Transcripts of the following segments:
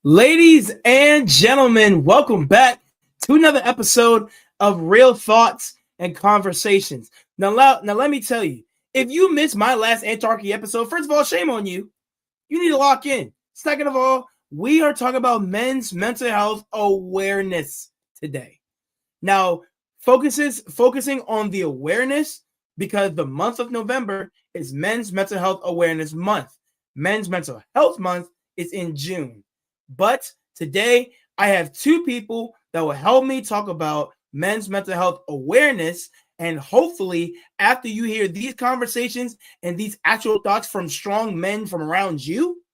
Ladies and gentlemen, welcome back to another episode of Real Thoughts and Conversations. Now, let me tell you, if you missed my last Antarchy episode, first of all, shame on you. You need to lock in. Second of all, we are talking about men's mental health awareness today. Now, focusing on the awareness because the month of November is Men's Mental Health Awareness Month. Men's Mental Health Month is in June. But today, I have two people that will help me talk about men's mental health awareness. And hopefully, after you hear these conversations and these actual thoughts from strong men from around you,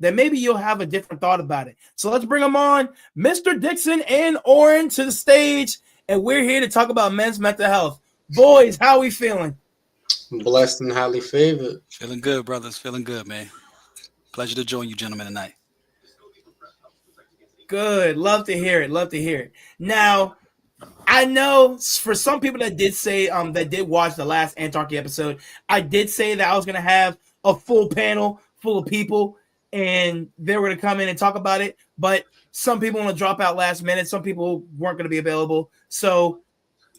then maybe you'll have a different thought about it. So let's bring them on, Mr. Dixon and Oren, to the stage. And we're here to talk about men's mental health. Boys, how are we feeling? Blessed and highly favored. Feeling good, brothers. Feeling good, man. Pleasure to join you gentlemen tonight. Good. Love to hear it. Love to hear it. Now, I know for some people that did say that did watch the last Antarchy episode, I did say that I was gonna have a full panel full of people and they were gonna come in and talk about it. But some people want to drop out last minute. Some people weren't gonna be available. So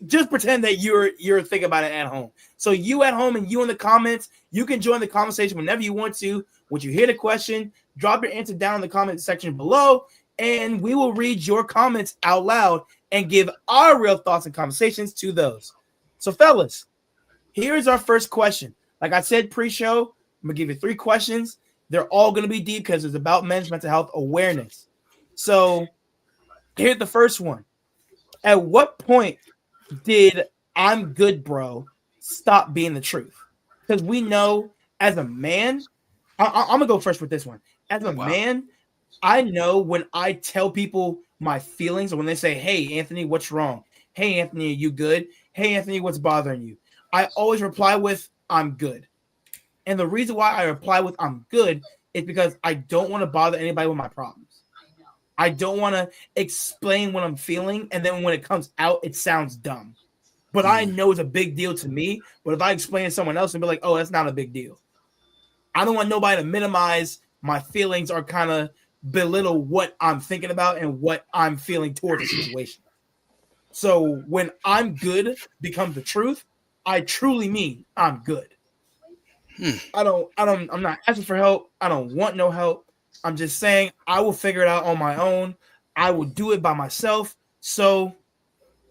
just pretend that you're thinking about it at home. So you at home and you in the comments, you can join the conversation whenever you want to. When you hear the question, drop your answer down in the comment section below, and we will read your comments out loud and give our real thoughts and conversations to those. So, fellas, here's our first question. Like I said pre-show, I'm gonna give you 3 questions. They're all gonna be deep because it's about men's mental health awareness. So, here's the first one. At what point did "I'm good, bro" stop being the truth? Because we know as a man, I'm gonna go first with this one. As a man, I know when I tell people my feelings or when they say, "Hey, Anthony, what's wrong? Hey, Anthony, are you good? Hey, Anthony, what's bothering you?" I always reply with, "I'm good." And the reason why I reply with "I'm good" is because I don't want to bother anybody with my problems. I don't want to explain what I'm feeling, and then when it comes out, it sounds dumb. But I know it's a big deal to me. But if I explain it to someone else and be like, "Oh, that's not a big deal," I don't want nobody to minimize my feelings or kind of belittle what I'm thinking about and what I'm feeling towards the situation. So when "I'm good" becomes the truth, I truly mean I'm good. I'm not asking for help. I don't want no help. I'm just saying I will figure it out on my own. I will do it by myself. So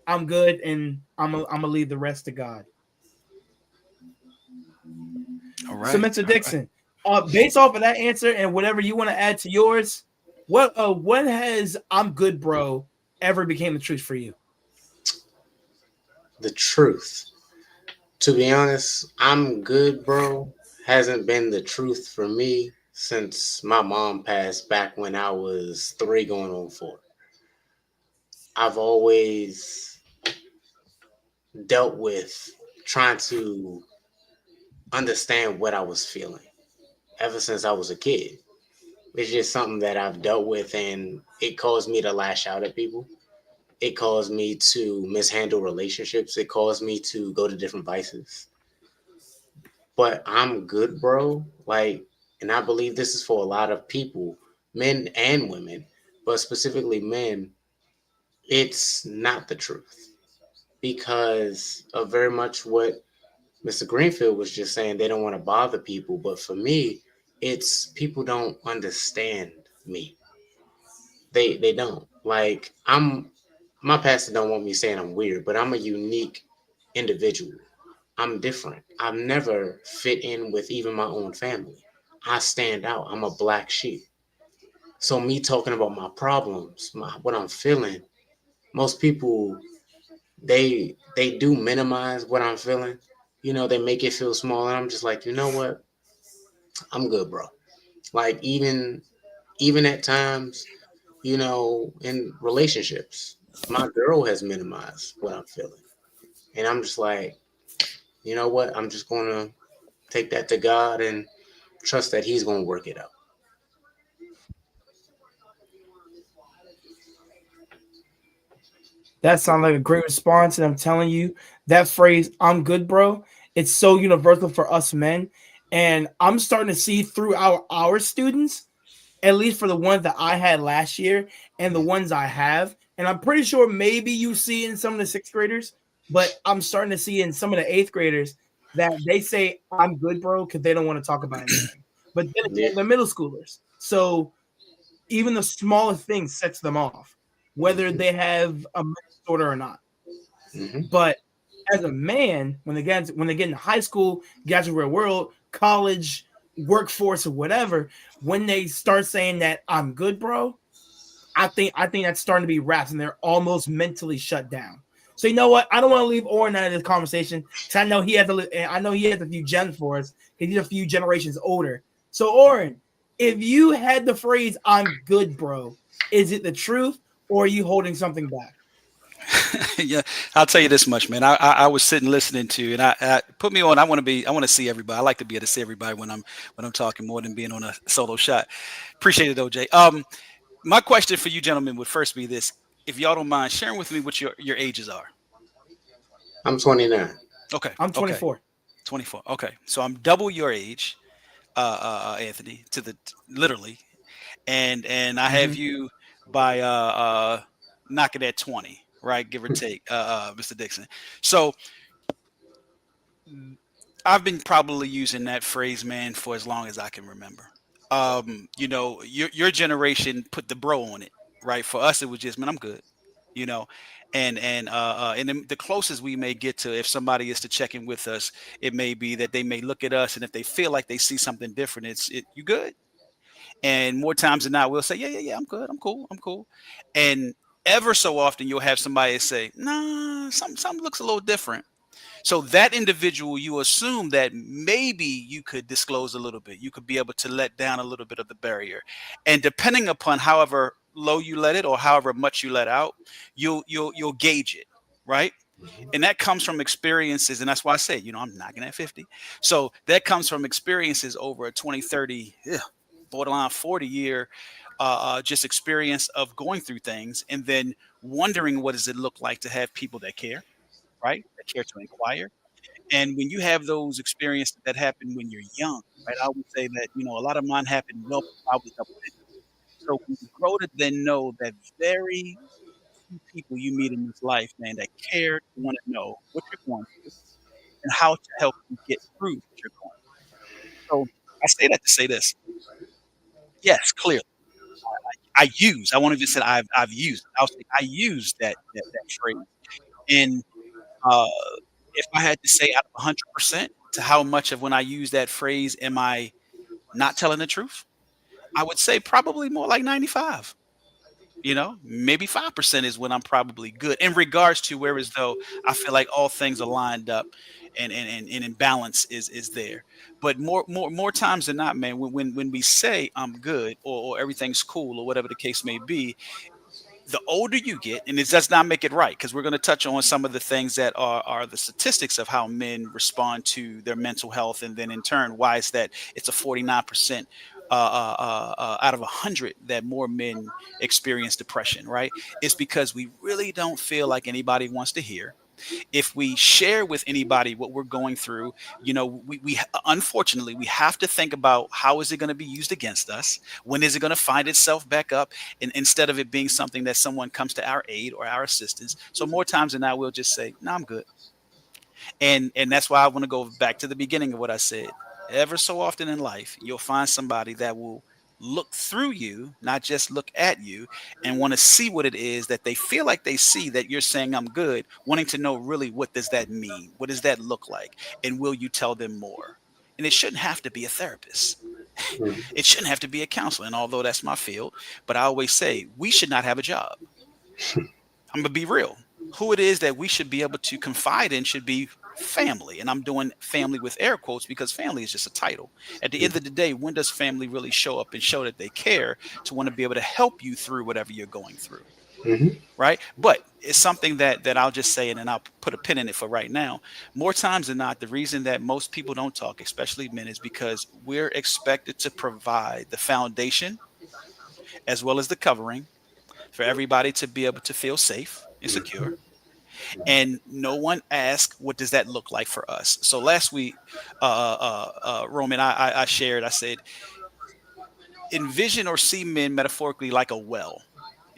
I'm good, and I'm gonna leave the rest to God. All right. So, Mr. Dixon, based off of that answer and whatever you want to add to yours, what has "I'm good, bro" ever became the truth for you? The truth. To be honest, "I'm good, bro" hasn't been the truth for me since my mom passed back when I was 3 going on 4. I've always dealt with trying to understand what I was feeling ever since I was a kid. It's just something that I've dealt with, and it caused me to lash out at people. It caused me to mishandle relationships. It caused me to go to different vices. But "I'm good, bro." And I believe this is for a lot of people, men and women, but specifically men. It's not the truth because of very much what Mr. Greenfield was just saying. They don't want to bother people. But for me, it's people don't understand me. They don't. My pastor don't want me saying I'm weird, but I'm a unique individual. I'm different. I've never fit in with even my own family. I stand out. I'm a black sheep. So me talking about my problems, what I'm feeling, most people they do minimize what I'm feeling. They make it feel small, and I'm just like, you know what? I'm good, bro. Like even at times, in relationships, my girl has minimized what I'm feeling. And I'm just like, you know what? I'm just going to take that to God and trust that He's going to work it out. That sounds like a great response, and I'm telling you, that phrase "I'm good, bro" it's so universal for us men, and I'm starting to see through our students at least for the ones that I had last year and the ones I have. And I'm pretty sure maybe you see in some of the sixth graders, but I'm starting to see in some of the eighth graders that they say, I'm good, bro, because they don't want to talk about anything. But then Yeah. again, they're middle schoolers. So even the smallest thing sets them off, whether they have a mental disorder or not. Mm-hmm. But as a man, when they get into high school, get to the real world, college, workforce, or whatever, when they start saying that I'm good, bro, I think that's starting to be wraps, and they're almost mentally shut down. So you know what? I don't want to leave Oren out of this conversation because I know he has a few gems for us because he's a few generations older. So Oren, if you had the phrase "I'm good, bro," is it the truth or are you holding something back? Yeah, I'll tell you this much, man. I was sitting listening to, and I put me on. I want to see everybody. I like to be able to see everybody when I'm talking more than being on a solo shot. Appreciate it, OJ. My question for you gentlemen would first be this: if y'all don't mind sharing with me what your ages are. I'm 29. Okay, I'm okay, 24. 24. Okay, so I'm double your age, Anthony, to the literally, and I have Mhm. you by knocking at 20, right, give or take, Mr. Dixon. So I've been probably using that phrase, man, for as long as I can remember. Your generation put the bro on it, right? For us, it was just, man, I'm good, you know, and then the closest we may get to, if somebody is to check in with us, it may be that they may look at us, and if they feel like they see something different, you good. And more times than not, we'll say, yeah, yeah, yeah, I'm good, I'm cool, I'm cool. And ever so often, you'll have somebody say, nah, something looks a little different. So that individual, you assume that maybe you could disclose a little bit. You could be able to let down a little bit of the barrier. And depending upon however low you let it or however much you let out, you'll gauge it, right? And that comes from experiences. And that's why I say, I'm knocking at 50. So that comes from experiences over a 20, 30, borderline 40-year just experience of going through things and then wondering what does it look like to have people that care, right? That care to inquire. And when you have those experiences that happen when you're young, right? I would say that, a lot of mine happened well before I was double digits. So when you grow to then know that very few people you meet in this life, man, that care, want to know what you're going through and how to help you get through what you're going through. So I say that to say this. Yes, clearly. I won't even say I've used. I'll say I used that phrase. And uh, if I had to say out of 100% to how much of when I use that phrase am I not telling the truth, I would say probably more like 95. Maybe 5% is when I'm probably good in regards to where as though I feel like all things are lined up and in balance is there. But more times than not, man, when we say I'm good or everything's cool or whatever the case may be, the older you get, and it does not make it right, because we're going to touch on some of the things that are the statistics of how men respond to their mental health, and then in turn, why is that it's a 49% out of 100 that more men experience depression, right? It's because we really don't feel like anybody wants to hear. If we share with anybody what we're going through, we unfortunately we have to think about how is it going to be used against us? When is it going to find itself back up? And instead of it being something that someone comes to our aid or our assistance. So more times than not, we'll just say, no, I'm good. And that's why I want to go back to the beginning of what I said. Ever so often in life, you'll find somebody that will look through you, not just look at you, and want to see what it is that they feel like they see that you're saying I'm good, wanting to know really what does that mean? What does that look like? And will you tell them more? And it shouldn't have to be a therapist. It shouldn't have to be a counselor. And although that's my field, but I always say we should not have a job. I'm gonna be real. Who it is that we should be able to confide in should be family. And I'm doing family with air quotes because family is just a title. At the end of the day, when does family really show up and show that they care to want to be able to help you through whatever you're going through? Mm-hmm. Right. But it's something that I'll just say, and then I'll put a pin in it for right now. More times than not, the reason that most people don't talk, especially men, is because we're expected to provide the foundation as well as the covering for everybody to be able to feel safe and secure. And no one asked, what does that look like for us? So last week, Roman, I shared, I said, envision or see men metaphorically like a well.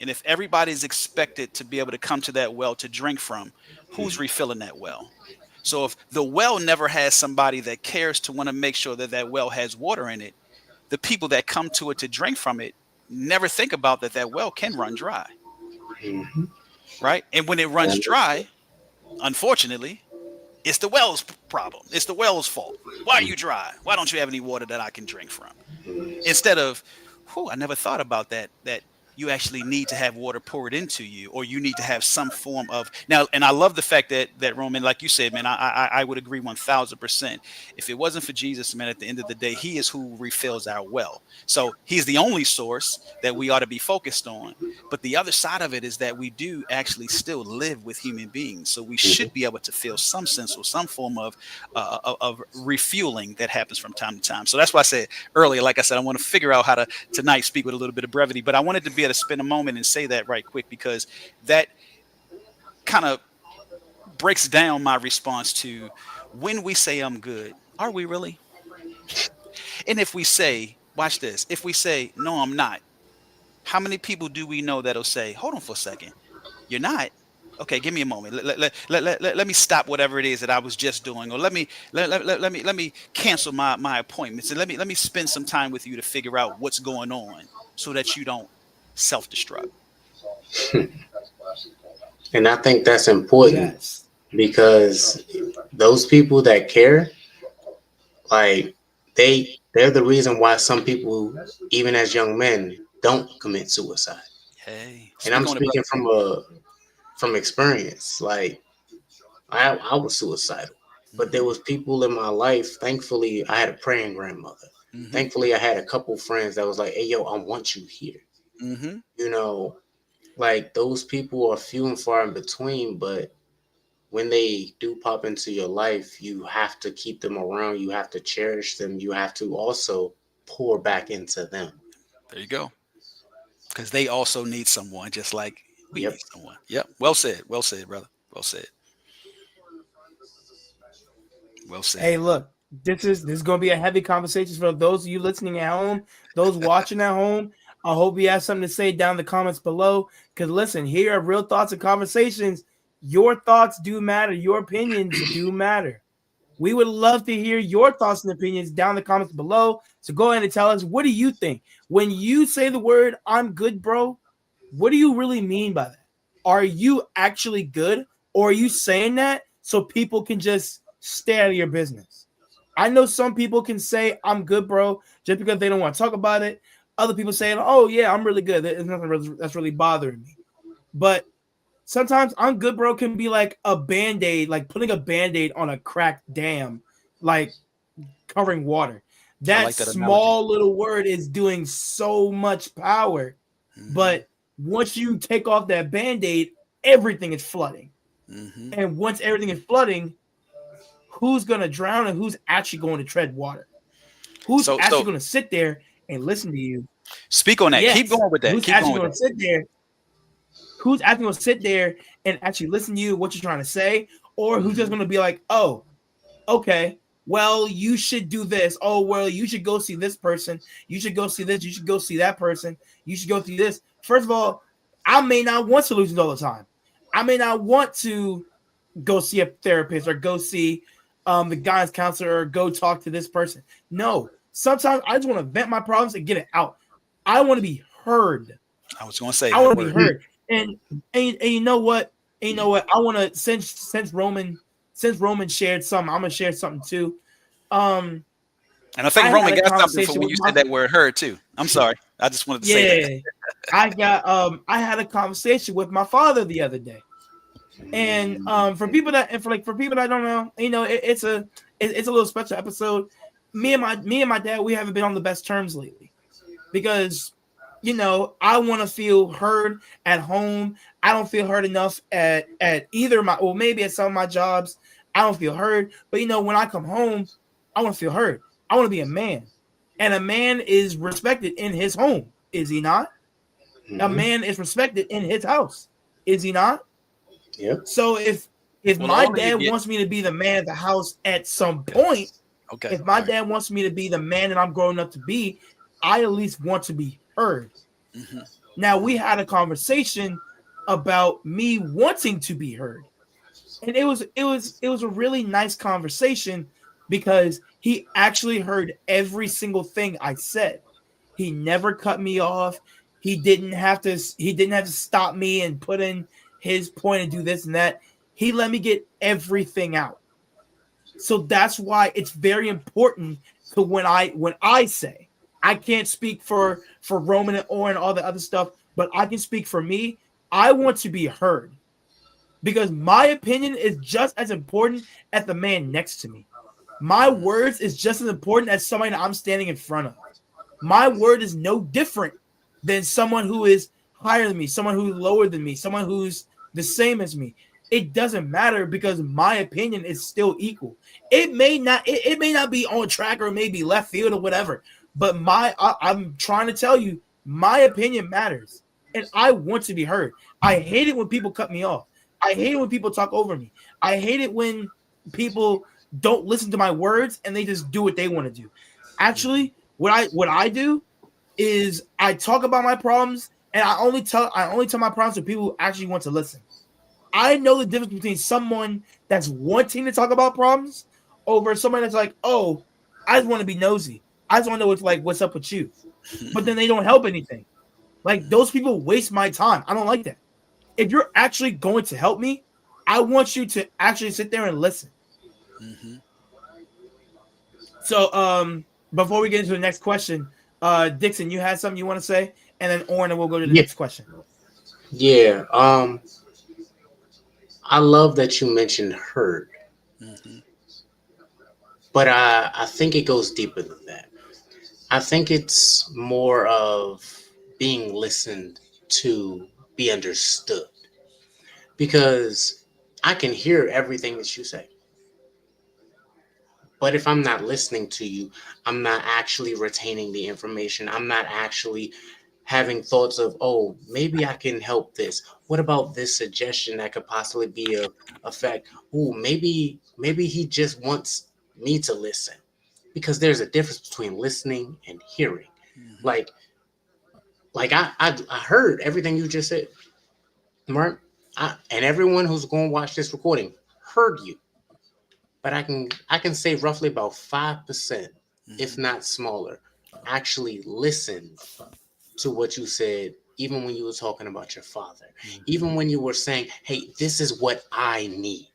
And if everybody's expected to be able to come to that well to drink from, who's refilling that well? So if the well never has somebody that cares to want to make sure that that well has water in it, the people that come to it to drink from it never think about that well can run dry. Mm-hmm. Right? And when it runs dry, unfortunately, it's the well's problem. It's the well's fault. Why are you dry? Why don't you have any water that I can drink from? Instead of, I never thought about that you actually need to have water poured into you, or you need to have some form of now. And I love the fact that Roman, like you said, man, I would agree 1000%. If it wasn't for Jesus, man, at the end of the day, he is who refills our well. So he's the only source that we ought to be focused on. But the other side of it is that we do actually still live with human beings. So we should be able to feel some sense or some form of refueling that happens from time to time. So that's why I said earlier, like I said, I want to figure out how to tonight speak with a little bit of brevity, but I wanted to be able to spend a moment and say that right quick, because that kind of breaks down my response to when we say I'm good, are we really? And if we say, watch this, if we say, no, I'm not, how many people do we know that'll say, hold on for a second, you're not? Okay, give me a moment. Let me stop whatever it is that I was just doing, or let me cancel my appointments, and let me spend some time with you to figure out what's going on so that you don't self-destruct. And I think that's important, because those people that care, like they're the reason why some people, even as young men, don't commit suicide. Hey, and I'm speaking from experience. Like I was suicidal, but there was people in my life. Thankfully, I had a praying grandmother. Mm-hmm. Thankfully, I had a couple friends that was like, "Hey, yo, I want you here." Mm-hmm. You know, like those people are few and far in between, but when they do pop into your life, you have to keep them around. You have to cherish them. You have to also pour back into them. There you go. Because they also need someone, just like we need someone. Yep. Well said. Well said, brother. Well said. Well said. Hey, look, this is going to be a heavy conversation for those of you listening at home, those watching at home. I hope you have something to say down in the comments below. Because listen, here are real thoughts and conversations. Your thoughts do matter. Your opinions do matter. We would love to hear your thoughts and opinions down in the comments below. So go ahead and tell us, what do you think? When you say the word, I'm good, bro, what do you really mean by that? Are you actually good? Or are you saying that so people can just stay out of your business? I know some people can say, I'm good, bro, just because they don't want to talk about it. Other people saying, oh, yeah, I'm really good. There's nothing that's really bothering me. But sometimes I'm good, bro, can be like a Band-Aid, like putting a Band-Aid on a cracked dam, like covering water. That small little word is doing so much power. Mm-hmm. But once you take off that Band-Aid, everything is flooding. Mm-hmm. And once everything is flooding, who's going to drown and who's actually going to tread water? Who's actually going to sit there and listen to you? Speak on that. Yes. Keep going with that. Who's Keep actually going to sit there? Who's actually going to sit there and actually listen to you, what you're trying to say? Or who's just going to be like, oh, okay, well, you should do this. Oh, well, you should go see this person. You should go see this. You should go see that person. You should go through this. First of all, I may not want solutions all the time. I may not want to go see a therapist or go see the guidance counselor or go talk to this person. No, sometimes I just want to vent my problems and get it out. I want to be heard. I was going to say, I want to be heard. And you know what? And you know what? I want to since Roman shared something, I'm gonna share something too. And I think Roman got something for when you said that word "heard" too. I'm sorry. I just wanted to say that. I had a conversation with my father the other day, and for people that don't know, you know, it's a little special episode. Me and my dad, we haven't been on the best terms lately because, you know, I want to feel heard at home. I don't feel heard enough at either maybe at some of my jobs. I don't feel heard. But, you know, when I come home, I want to feel heard. I want to be a man. And a man is respected in his home. Is he not? Mm-hmm. A man is respected in his house. Is he not? Yeah. So if my dad wants me to be the man of the house at some point, if my dad wants me to be the man that I'm growing up to be, I at least want to be heard. Mm-hmm. Now we had a conversation about me wanting to be heard. And it was a really nice conversation because he actually heard every single thing I said. He never cut me off. He didn't have to stop me and put in his point and do this and that. He let me get everything out. So that's why it's very important to when I say, I can't speak for Roman and Oren and all the other stuff, but I can speak for me. I want to be heard because my opinion is just as important as the man next to me. My words is just as important as somebody that I'm standing in front of. My word is no different than someone who is higher than me, someone who's lower than me, someone who's the same as me. It doesn't matter because my opinion is still equal. It may not be on track or it may be left field or whatever, but I'm trying to tell you, my opinion matters, and I want to be heard. I hate it when people cut me off. I hate it when people talk over me. I hate it when people don't listen to my words and they just do what they want to do. Actually, what I do is I talk about my problems and I only tell my problems to people who actually want to listen. I know the difference between someone that's wanting to talk about problems over someone that's like, oh, I just want to be nosy. I just want to know what's up with you. But then they don't help anything. Like those people waste my time. I don't like that. If you're actually going to help me, I want you to actually sit there and listen. Mm-hmm. So before we get into the next question, Dixon, you had something you want to say? And then Oren, and we'll go to the Yeah. next question. Yeah. I love that you mentioned heard, Mm-hmm. but I think it goes deeper than that. I think it's more of being listened to, be understood, because I can hear everything that you say. But if I'm not listening to you, I'm not actually retaining the information. I'm not actually having thoughts of, oh, maybe I can help this. What about this suggestion that could possibly be a effect? Oh, maybe he just wants me to listen. Because there's a difference between listening and hearing. Mm-hmm. Like I heard everything you just said, right? And everyone who's going to watch this recording heard you. But I can say roughly about 5%, if not smaller, actually listened to what you said, even when you were talking about your father, even when you were saying, hey, this is what I need.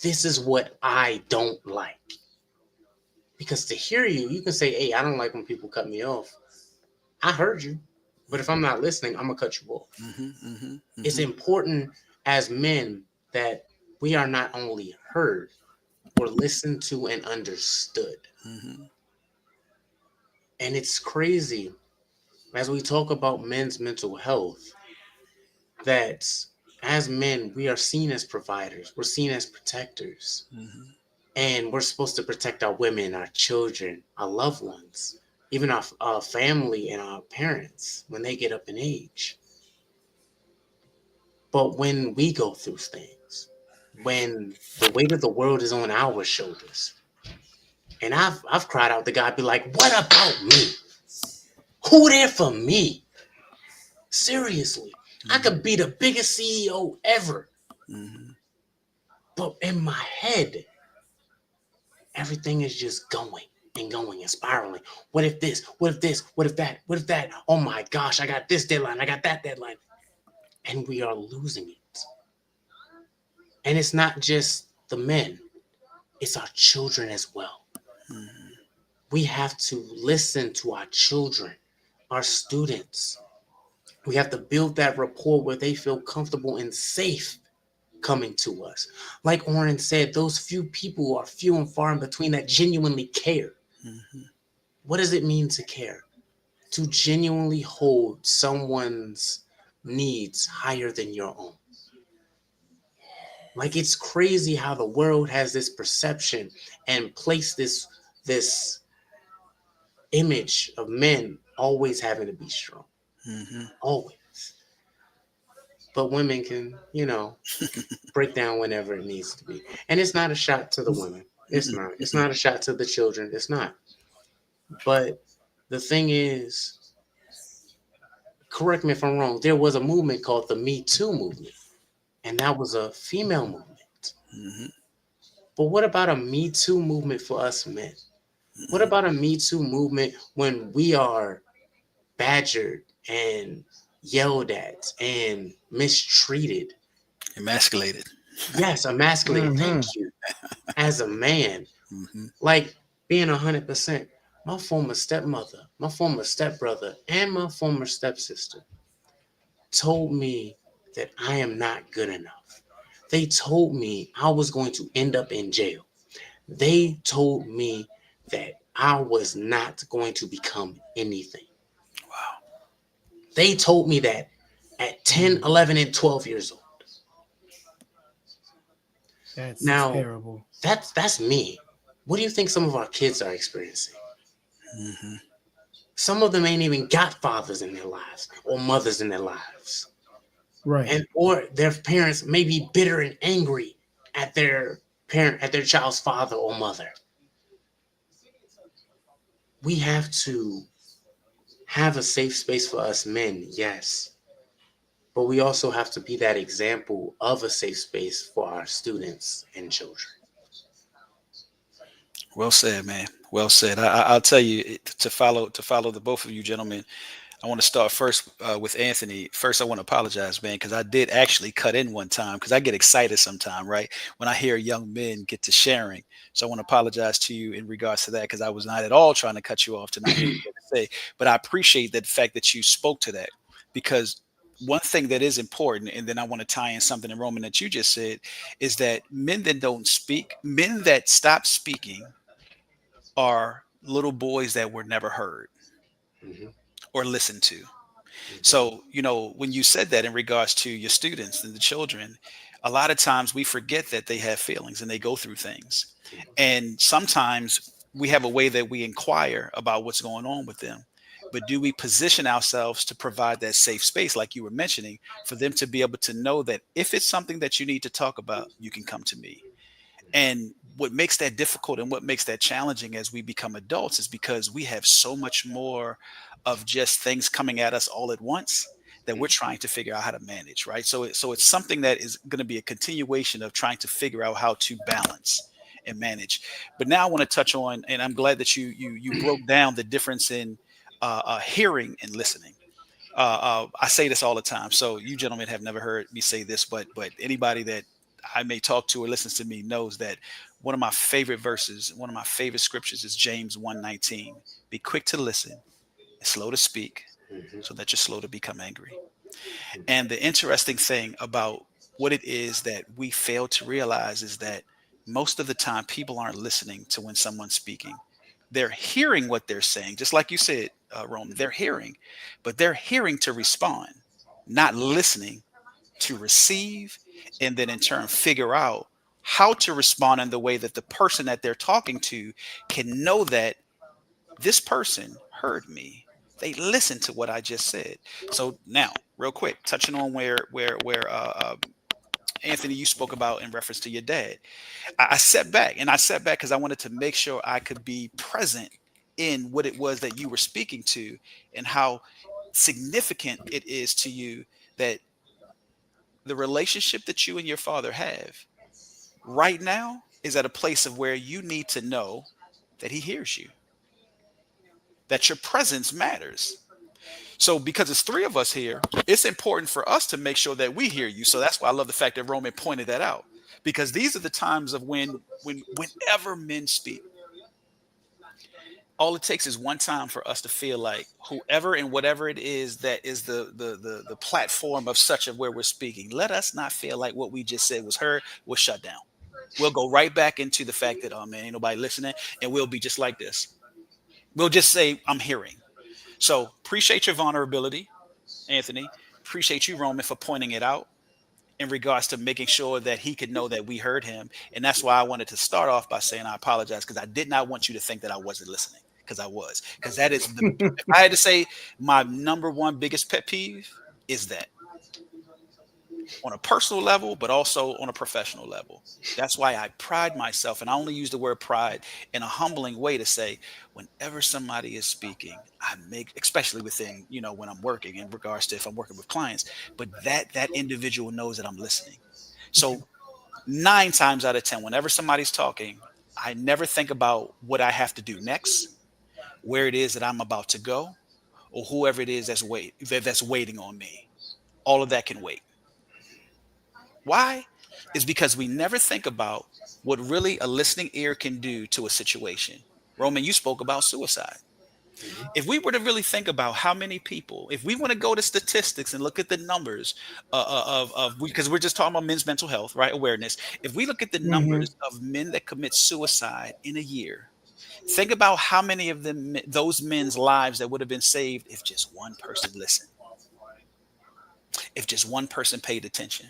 This is what I don't like. Because to hear you, you can say, hey, I don't like when people cut me off. I heard you. But if I'm not listening, I'm going to cut you off. Mm-hmm. Mm-hmm. Mm-hmm. It's important as men that we are not only heard, we're listened to and understood. Mm-hmm. And it's crazy as we talk about men's mental health that as men, we are seen as providers, we're seen as protectors, Mm-hmm. and we're supposed to protect our women, our children, our loved ones, even our family and our parents when they get up in age. But when we go through things, when the weight of the world is on our shoulders, and I've cried out to God, be like, what about me? Who there for me? Seriously, I could be the biggest CEO ever. Mm-hmm. But in my head, everything is just going and going and spiraling. What if this? What if this? What if that? What if that? Oh my gosh, I got this deadline. I got that deadline. And we are losing it. And it's not just the men, it's our children as well. Mm-hmm. We have to listen to our children, our students. We have to build that rapport where they feel comfortable and safe coming to us. Like Oren said, those few people are few and far in between that genuinely care. Mm-hmm. What does it mean to care? To genuinely hold someone's needs higher than your own. Like, it's crazy how the world has this perception and place this image of men always having to be strong. Mm-hmm. Always. But women can, break down whenever it needs to be. And it's not a shot to the women. It's not. It's not a shot to the children. It's not. But The thing is, correct me if I'm wrong, there was a movement called the Me Too movement, and that was a female movement. Mm-hmm. But what about a Me Too movement for us men? What about a Me Too movement when we are badgered and yelled at and mistreated? Emasculated. Yes, emasculated. Mhm. Thank you. As a man, Mm-hmm. like being 100%, my former stepmother, my former stepbrother, and my former stepsister told me that I am not good enough. They told me I was going to end up in jail. They told me that I was not going to become anything. Wow. They told me that at 10, 11, and 12 years old. That's Now, terrible. that's me. What do you think some of our kids are experiencing? Mm-hmm. Some of them ain't even got fathers in their lives or mothers in their lives. Right. And or their parents may be bitter and angry at their child's father or mother. We have to have a safe space for us men, yes. But we also have to be that example of a safe space for our students and children. Well said, man. Well said. I'll tell you to follow the both of you gentlemen. I want to start first with Anthony. First, I want to apologize, man, because I did actually cut in one time because I get excited sometime, right? When I hear young men get to sharing. So I want to apologize to you in regards to that because I was not at all trying to cut you off to not hear what you had to say. But I appreciate that fact that you spoke to that because one thing that is important, and then I want to tie in something in Roman that you just said, is that men that don't speak, men that stop speaking are little boys that were never heard Mhm, or listened to. mhm, So, when you said that in regards to your students and the children, a lot of times we forget that they have feelings and they go through things. And sometimes we have a way that we inquire about what's going on with them. But do we position ourselves to provide that safe space, like you were mentioning, for them to be able to know that if it's something that you need to talk about, you can come to me? And what makes that difficult and what makes that challenging as we become adults is because we have so much more of just things coming at us all at once that we're mhm, trying to figure out how to manage, right? So it's something that is going to be a continuation of trying to figure out how to balance and manage. But now I want to touch on, and I'm glad that you broke down the difference in hearing and listening. I say this all the time. So you gentlemen have never heard me say this, but anybody that I may talk to or listens to me knows that one of my favorite verses, one of my favorite scriptures is James 1:19. Be quick to listen and slow to speak mhm, so that you're slow to become angry. mhm, And the interesting thing about what it is that we fail to realize is that most of the time people aren't listening to when someone's speaking. They're hearing what they're saying, just like you said, Roman. They're hearing, but they're hearing to respond, not listening to receive, and then in turn figure out how to respond in the way that the person that they're talking to can know that this person heard me. They listened to what I just said. So now, real quick, touching on where Anthony, you spoke about in reference to your dad. I sat back and I sat back because I wanted to make sure I could be present in what it was that you were speaking to and how significant it is to you that the relationship that you and your father have right now is at a place of where you need to know that he hears you, that your presence matters. So because it's three of us here, it's important for us to make sure that we hear you. So that's why I love the fact that Roman pointed that out. Because these are the times of whenever men speak, all it takes is one time for us to feel like whoever and whatever it is that is the platform of such of where we're speaking, let us not feel like what we just said was heard, was shut down. We'll go right back into the fact that, oh man, ain't nobody listening, and we'll be just like this. We'll just say, I'm hearing. So appreciate your vulnerability, Anthony. Appreciate you, Roman, for pointing it out in regards to making sure that he could know that we heard him. And that's why I wanted to start off by saying I apologize because I did not want you to think that I wasn't listening because I was. Because that is if I had to say my number one biggest pet peeve is that. on a personal level, but also on a professional level. That's why I pride myself, and I only use the word pride in a humbling way to say, whenever somebody is speaking, I make, especially within, when I'm working in regards to if I'm working with clients, but that individual knows that I'm listening. So 9 times out of 10, whenever somebody's talking, I never think about what I have to do next, where it is that I'm about to go, or whoever it is that's waiting on me. All of that can wait. Why? Is because we never think about what really a listening ear can do to a situation. Roman, you spoke about suicide. If we were to really think about how many people, if we want to go to statistics and look at the numbers because we're just talking about men's mental health, right? Awareness. If we look at the numbers of men that commit suicide in a year, think about how many of them, those men's lives that would have been saved if just one person listened, if just one person paid attention.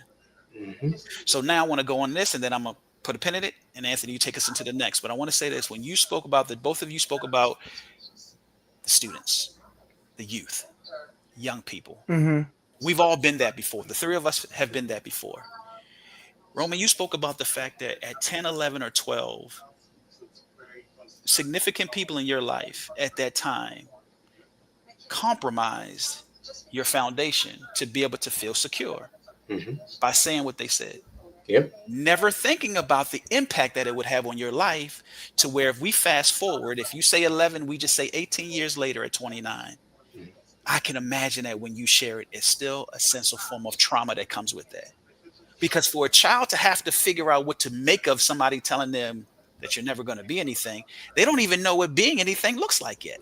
So now I want to go on this, and then I'm going to put a pin in it. And Anthony, you take us into the next. But I want to say this: when you spoke about both of you spoke about the students, the youth, young people. We've all been that before. The three of us have been that before. Roman, you spoke about the fact that at 10, 11, or 12, significant people in your life at that time compromised your foundation to be able to feel secure by saying what they said. Yep. Never thinking about the impact that it would have on your life, to where if we fast forward, if you say 11, we just say 18 years later at 29. I can imagine that when you share it, it's still a sense of form of trauma that comes with that. Because for a child to have to figure out what to make of somebody telling them that you're never going to be anything, they don't even know what being anything looks like yet.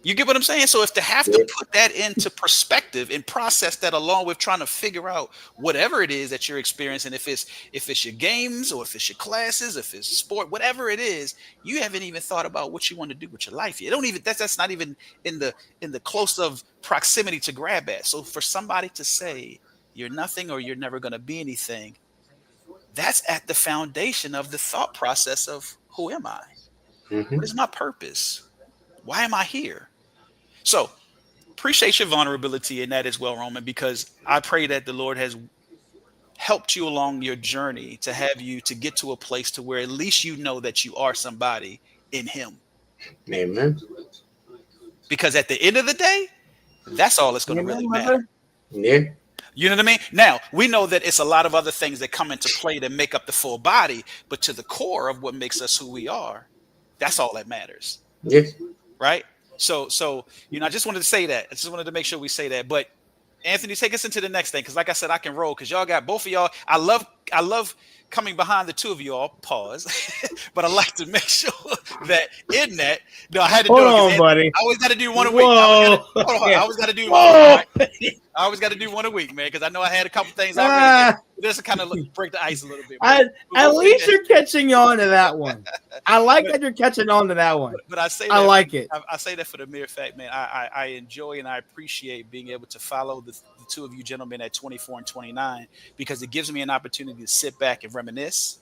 You get what I'm saying? So if to have to put that into perspective and process that along with trying to figure out whatever it is that you're experiencing, if it's your games or if it's your classes, if it's sport, whatever it is, you haven't even thought about what you want to do with your life. You don't even, that's not even in the close of proximity to grab at. So for somebody to say you're nothing or you're never going to be anything, that's at the foundation of the thought process of who am I? What is my purpose? Why am I here? So appreciate your vulnerability in that as well, Roman, because I pray that the Lord has helped you along your journey to have you to get to a place to where at least you know that you are somebody in him. Amen. Because at the end of the day, that's all it's going to really matter. Yeah. You know what I mean? Now, we know that it's a lot of other things that come into play that make up the full body, but to the core of what makes us who we are, that's all that matters. Yeah. Right? So, I just wanted to say that. I just wanted to make sure we say that. But Anthony, take us into the next thing, because like I said, I can roll, because y'all got both of y'all. I love coming behind the two of y'all. Pause. But I like to make sure that in that, no, I had to do it. Hold on, buddy. I always got to do one a week. Whoa. I always got to do one a week. I always got to do one a week, man, because I know I had a couple things already. Just to kind of break the ice a little bit. At least you're catching on to that one. I like that you're catching on to that one. But I say that, I like it. I say that for the mere fact, man. I enjoy and I appreciate being able to follow the two of you gentlemen at 24 and 29, because it gives me an opportunity to sit back and reminisce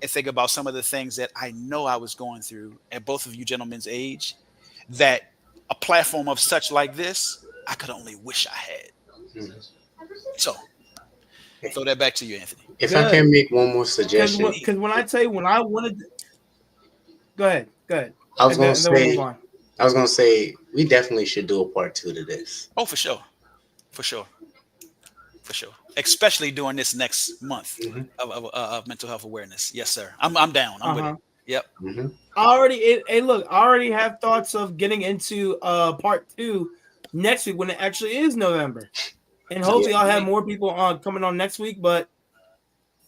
and think about some of the things that I know I was going through at both of you gentlemen's age, that a platform of such like this, I could only wish I had. So throw that back to you, Anthony. If I can make one more suggestion. Because when I tell you, when I wanted to... Go ahead. I was going to say, we definitely should do a part 2 to this. Oh, for sure. Especially during this next month of mental health awareness. Yes, sir. I'm down. I'm with it. Yep. I already have thoughts of getting into part 2 next week, when it actually is November. And hopefully I'll have more people coming on next week, but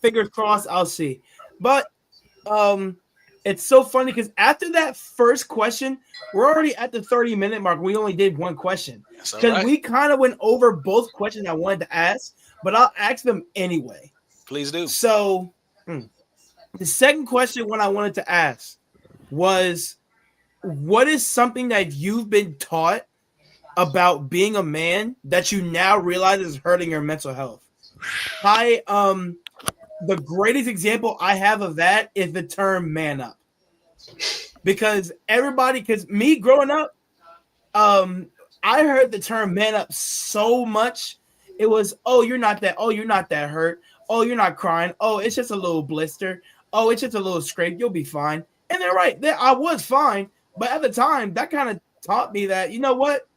fingers crossed, I'll see. But it's so funny because after that first question, we're already at the 30-minute mark. We only did one question because we kind of went over both questions I wanted to ask, but I'll ask them anyway. Please do. So the second question, what I wanted to ask was, what is something that you've been taught about being a man that you now realize is hurting your mental health? The greatest example I have of that is the term man up. Because me growing up, I heard the term man up so much It was, oh, you're not that. Oh, you're not that hurt. Oh, you're not crying. Oh, it's just a little blister. Oh, it's just a little scrape. You'll be fine. And they're right. I was fine. But at the time, that kind of taught me that, you know what?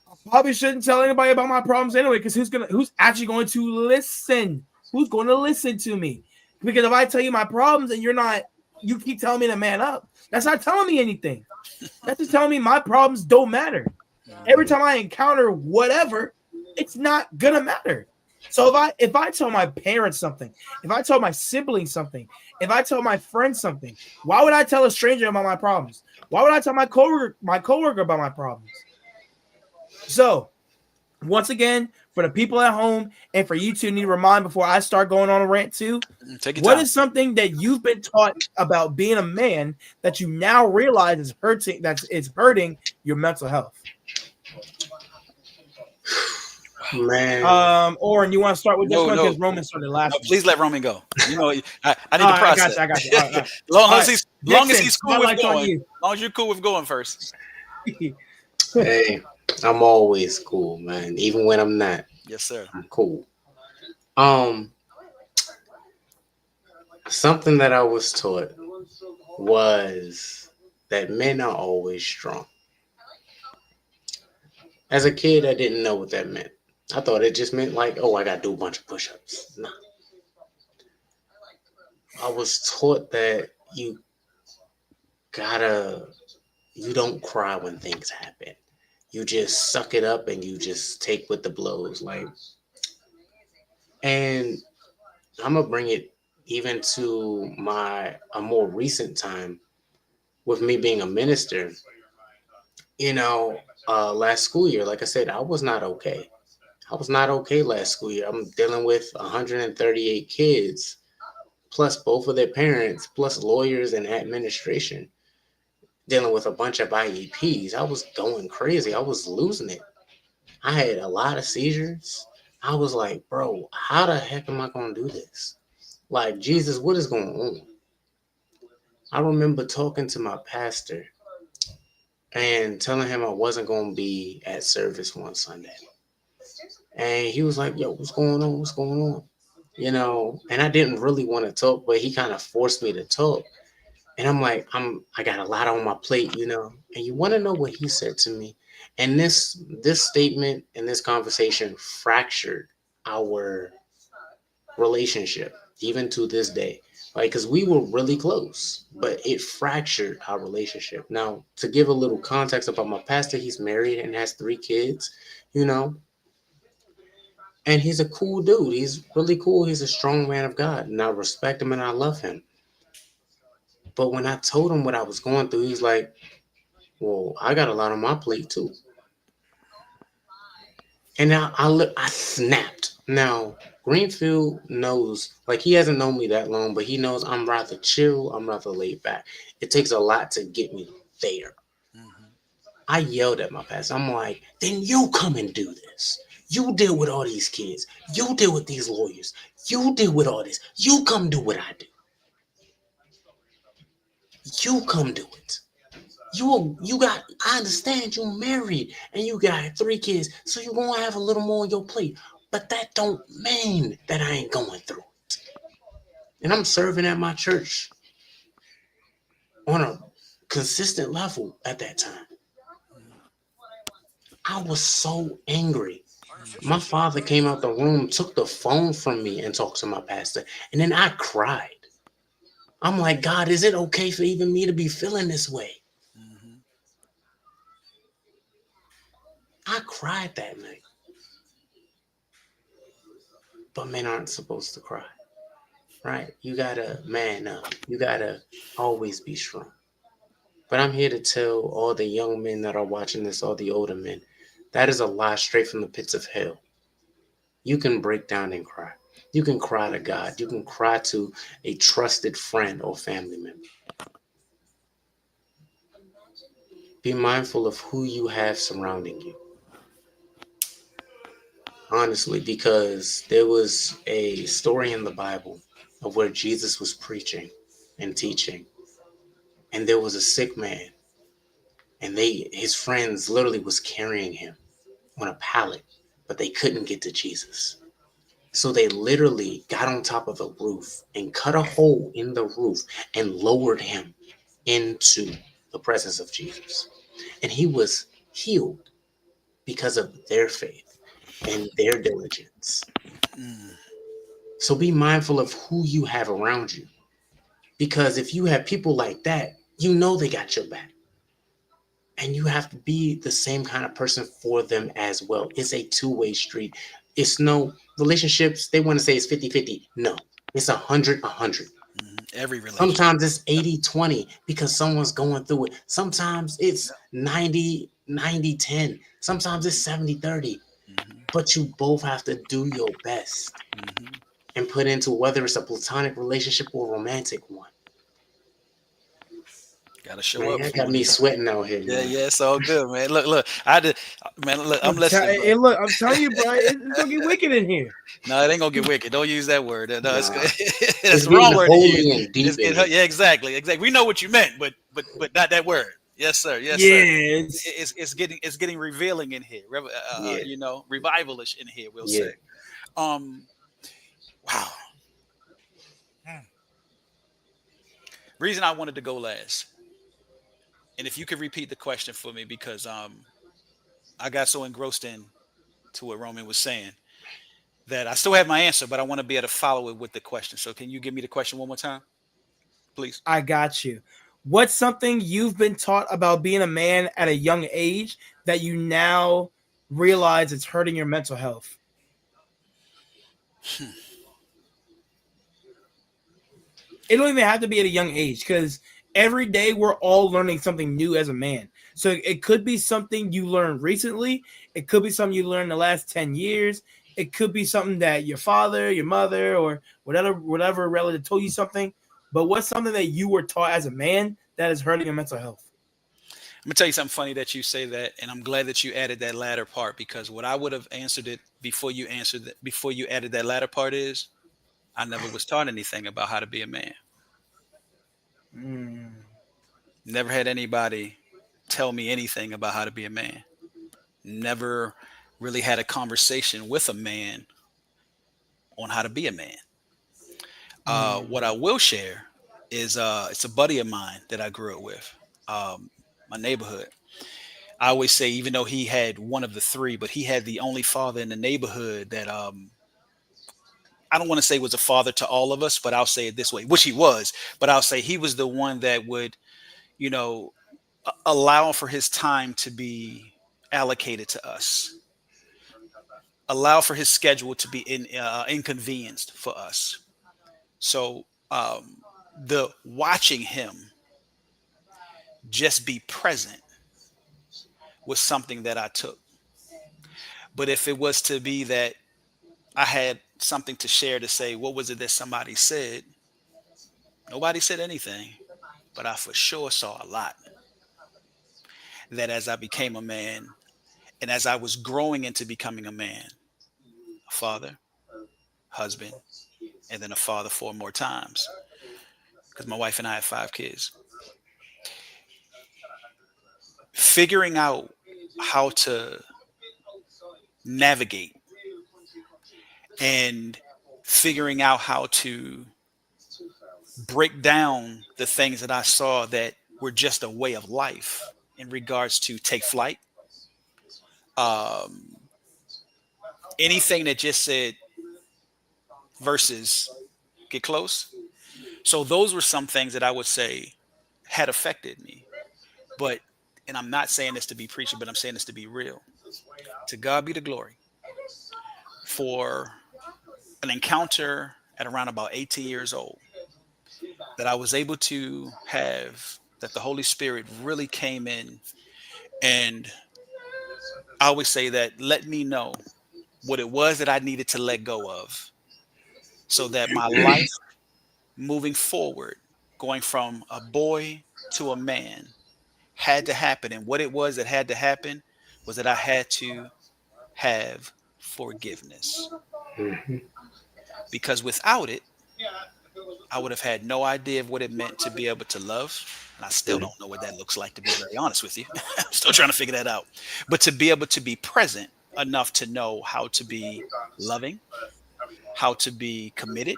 I probably shouldn't tell anybody about my problems anyway, because who's actually going to listen? Who's going to listen to me? Because if I tell you my problems and you keep telling me to man up, that's not telling me anything. That's just telling me my problems don't matter. Every time I encounter whatever, it's not gonna matter. So if I tell my parents something, if I tell my siblings something, if I tell my friends something, why would I tell a stranger about my problems? Why would I tell my coworker about my problems? So, once again, for the people at home and for you two, need to remind before I start going on a rant too. Take your What time. is something that you've been taught about being a man that you now realize is hurting? That is hurting your mental health. Man, Or you want to start with this one No. because Roman started last. No, please let Roman go. You know, I need to I process. got you. All right. Long as Dixon, he's cool with spotlight's on going. you. As long as you're cool with going first. hey, I'm always cool, man. Even when I'm not, Yes, sir. I'm cool. Something that I was taught was that men are always strong. As a kid, I didn't know what that meant. I thought it just meant like, oh, I got to do a bunch of push-ups. Nah. I was taught that you don't cry when things happen. You just suck it up and you just take with the blows. And I'm going to bring it even to a more recent time with me being a minister. Last school year, like I said, I was not okay. I was not okay last school year. I'm dealing with 138 kids, plus both of their parents, plus lawyers and administration, dealing with a bunch of IEPs. I was going crazy. I was losing it. I had a lot of seizures. I was like, bro, how the heck am I going to do this? Like, Jesus, what is going on? I remember talking to my pastor and telling him I wasn't going to be at service one Sunday. And he was like, yo, what's going on? What's going on? And I didn't really want to talk, but he kind of forced me to talk. And I'm like, I got a lot on my plate, And you want to know what he said to me? And this statement and this conversation fractured our relationship, even to this day. Because we were really close, but it fractured our relationship. Now, to give a little context about my pastor, he's married and has 3 kids, And he's a cool dude. He's really cool. He's a strong man of God. And I respect him and I love him. But when I told him what I was going through, he's like, well, I got a lot on my plate too. And now I snapped. Now, Greenfield knows, he hasn't known me that long, but he knows I'm rather chill. I'm rather laid back. It takes a lot to get me there. Mm-hmm. I yelled at my pastor. I'm like, then you come and do this. You deal with all these kids. You deal with these lawyers. You deal with all this. You come do what I do. You come do it. I understand you're married and you got 3 kids, so you're going to have a little more on your plate. But that don't mean that I ain't going through it. And I'm serving at my church on a consistent level at that time. I was so angry. My father came out the room, took the phone from me and talked to my pastor. And then I cried. I'm like, God, is it okay for even me to be feeling this way? Mm-hmm. I cried that night. But men aren't supposed to cry, right? You gotta man up. You gotta always be strong. But I'm here to tell all the young men that are watching this, all the older men, that is a lie straight from the pits of hell. You can break down and cry. You can cry to God. You can cry to a trusted friend or family member. Be mindful of who you have surrounding you. Honestly, because there was a story in the Bible of where Jesus was preaching and teaching, and there was a sick man, and his friends literally was carrying him on a pallet, but they couldn't get to Jesus. So they literally got on top of a roof and cut a hole in the roof and lowered him into the presence of Jesus. And he was healed because of their faith and their diligence. Mm. So be mindful of who you have around you. Because if you have people like that, you know they got your back. And you have to be the same kind of person for them as well. It's a two-way street. It's no relationships. They want to say it's 50-50. No, it's 100-100. Every relationship. Sometimes it's 80-20 because someone's going through it. Sometimes it's 90-10. Sometimes it's 70-30. But you both have to do your best and put into whether it's a platonic relationship or a romantic one. Gotta show Man, up. that got me sweating out here. Yeah, Man. yeah, it's all good, man. Look, I'm listening. Hey, look, I'm telling you, bro, it's gonna get wicked in here. No, it ain't gonna get wicked. Don't use that word. No, it's It's the wrong word to holy use. and deep. Yeah, exactly. We know what you meant, but not that word. Yes, sir. Yes, Yeah, sir. It's getting revealing in here. You know, revivalish in here. We'll say. Wow. Reason I wanted to go last, and if you could repeat the question for me, because I got so engrossed in to what Roman was saying that I still have my answer, but I want to be able to follow it with the question. So can you give me the question one more time, please? I got you. What's something you've been taught about being a man at a young age that you now realize it's hurting your mental health? It don't even have to be at a young age, because every day we're all learning something new as a man. So it could be something you learned recently. It could be something you learned in the last 10 years. It could be something that your father, your mother, or whatever relative told you something. But what's something that you were taught as a man that is hurting your mental health? I'm gonna tell you something funny that you say that, and I'm glad that you added that latter part, because what I would have answered it before you added that latter part is I never was taught anything about how to be a man. Never had anybody tell me anything about how to be a man. Never really had a conversation with a man on how to be a man. What I will share is it's a buddy of mine that I grew up with, my neighborhood. I always say, even though he had one of the three, but he had the only father in the neighborhood that I don't want to say was a father to all of us, but I'll say it this way, which he was. But I'll say he was the one that would, you know, allow for his time to be allocated to us, allow for his schedule to be inconvenienced for us. So the watching him just be present was something that I took. But if it was to be that I had something to share to say, what was it that somebody said? Nobody said anything, but I for sure saw a lot. That as I became a man, and as I was growing into becoming a man, a father, husband, and then a father 4 more times, because my wife and I have 5 kids. Figuring out how to navigate and figuring out how to break down the things that I saw that were just a way of life in regards to take flight. Anything that just said versus get close. So those were some things that I would say had affected me. But, and I'm not saying this to be preachy, but I'm saying this to be real. To God be the glory for an encounter at around about 18 years old that I was able to have, that the Holy Spirit really came in. And I always say that let me know what it was that I needed to let go of, so that my life moving forward, going from a boy to a man, had to happen. And what it was that had to happen was that I had to have forgiveness. Because without it, I would have had no idea of what it meant to be able to love. And I still don't know what that looks like, to be very honest with you. I'm still trying to figure that out. But to be able to be present enough to know how to be loving, how to be committed,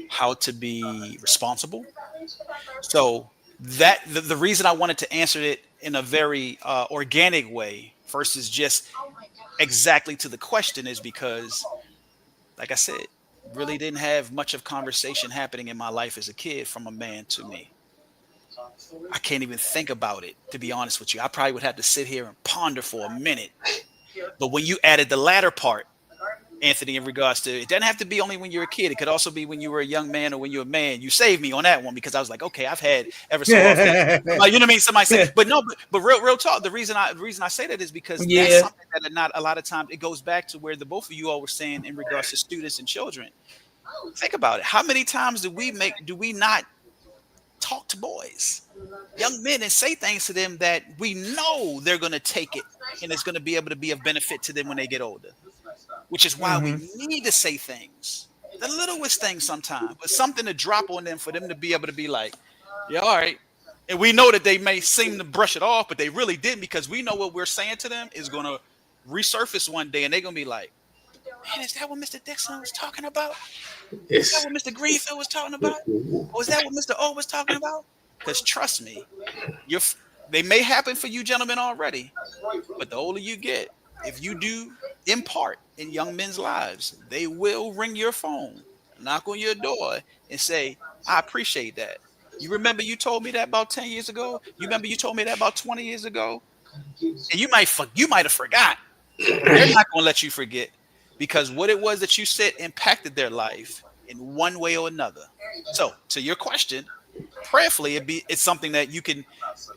how to be responsible. So that the reason I wanted to answer it in a very organic way versus just exactly to the question is because, like I said, really didn't have much of conversation happening in my life as a kid from a man to me. I can't even think about it, to be honest with you. I probably would have to sit here and ponder for a minute. But when you added the latter part, Anthony, in regards to it doesn't have to be only when you're a kid. It could also be when you were a young man or when you're a man. You saved me on that one because I was like, okay, I've had ever so often. Like, you know what I mean? Somebody say, but no, but real talk. The reason I say that is because that's something that not a lot of times it goes back to where the both of you all were saying in regards to students and children. Think about it. How many times do we not talk to boys, young men, and say things to them that we know they're going to take it and it's going to be able to be of benefit to them when they get older? Which is why we need to say things, the littlest things sometimes, but something to drop on them for them to be able to be like, yeah, all right. And we know that they may seem to brush it off, but they really didn't, because we know what we're saying to them is going to resurface one day and they're going to be like, man, is that what Mr. Dixon was talking about? Is that what Mr. Greenfield was talking about? Or is that what Mr. O was talking about? Because trust me, they may happen for you gentlemen already, but the older you get, if you do impart in young men's lives, they will ring your phone, knock on your door, and say, I appreciate that. You remember you told me that about 10 years ago? You remember you told me that about 20 years ago? And you might have forgot. They're not going to let you forget, because what it was that you said impacted their life in one way or another. So to your question, prayerfully, it's something that you can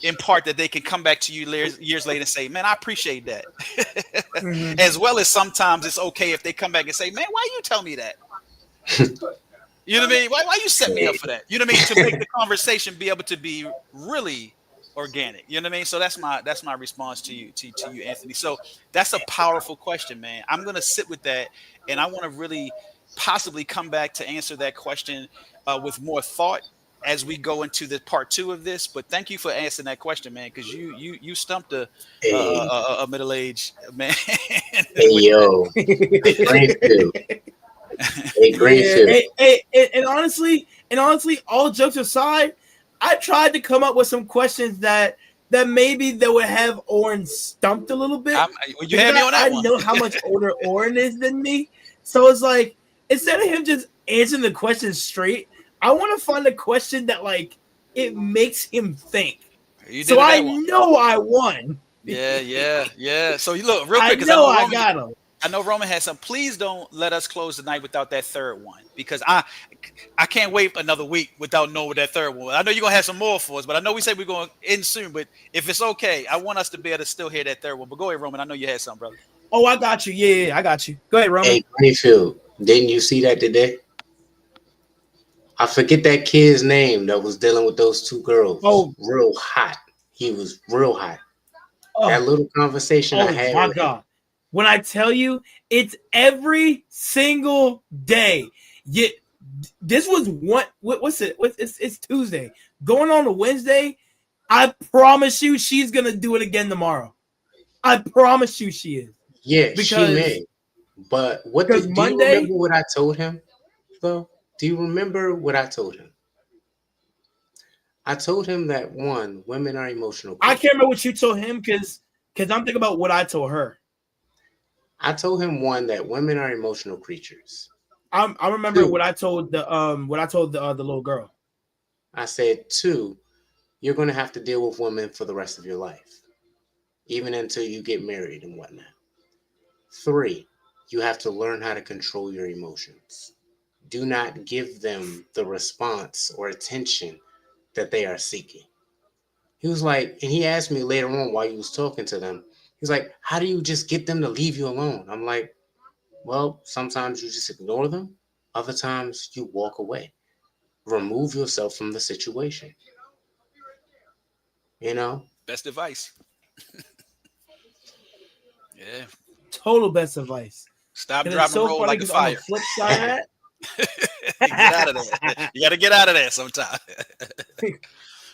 impart, that they can come back to you years later and say, man, I appreciate that. As well as sometimes it's okay if they come back and say, man, why you tell me that? You know what I mean? Why you set me up for that? You know what I mean? To make the conversation be able to be really organic. You know what I mean? So that's my response to you, Anthony. So that's a powerful question, man. I'm going to sit with that, and I want to really possibly come back to answer that question with more thought as we go into the part 2 of this. But thank you for answering that question, man, because you stumped a middle-aged man. Hey, yo. And honestly, all jokes aside, I tried to come up with some questions that maybe they would have Oren stumped a little bit. You had me on that one. I know how much older Oren is than me, so it's like, instead of him just answering the question straight, I want to find a question that, like, it makes him think. So I know I won. Yeah. So you look real quick, because I got him. I know Roman has some. Please don't let us close the night without that third one, because I can't wait another week without knowing what that third one. I know you're gonna have some more for us, but I know we said we're going to end soon. But if it's okay, I want us to be able to still hear that third one. But go ahead, Roman. I know you had something, brother. Oh, I got you. Yeah, I got you. Go ahead, Roman. Hey, Greenfield, didn't you see that today? I forget that kid's name that was dealing with those two girls. Oh, real hot. He was real hot. That little conversation I had. Oh my God. When I tell you, it's every single day. This was what's it? It's Tuesday. Going on to Wednesday. I promise you she's going to do it again tomorrow. I promise you she is. Yeah, because she may. But do you remember what I told him, though? Do you remember what I told him? I told him that, one, women are emotional creatures. I can't remember what you told him, because I'm thinking about what I told her. I told him, one, that women are emotional creatures. I remember what I told the little girl. I said, 2, you're going to have to deal with women for the rest of your life, even until you get married and whatnot. 3, you have to learn how to control your emotions. Do not give them the response or attention that they are seeking. He was like, and he asked me later on while he was talking to them, he's like, how do you just get them to leave you alone? I'm like, well, sometimes you just ignore them. Other times you walk away. Remove yourself from the situation. You know? Best advice. Yeah. Total best advice. Stop, drop, and roll like a fire. On the flip side of that, get out of there. You got to get out of there sometime.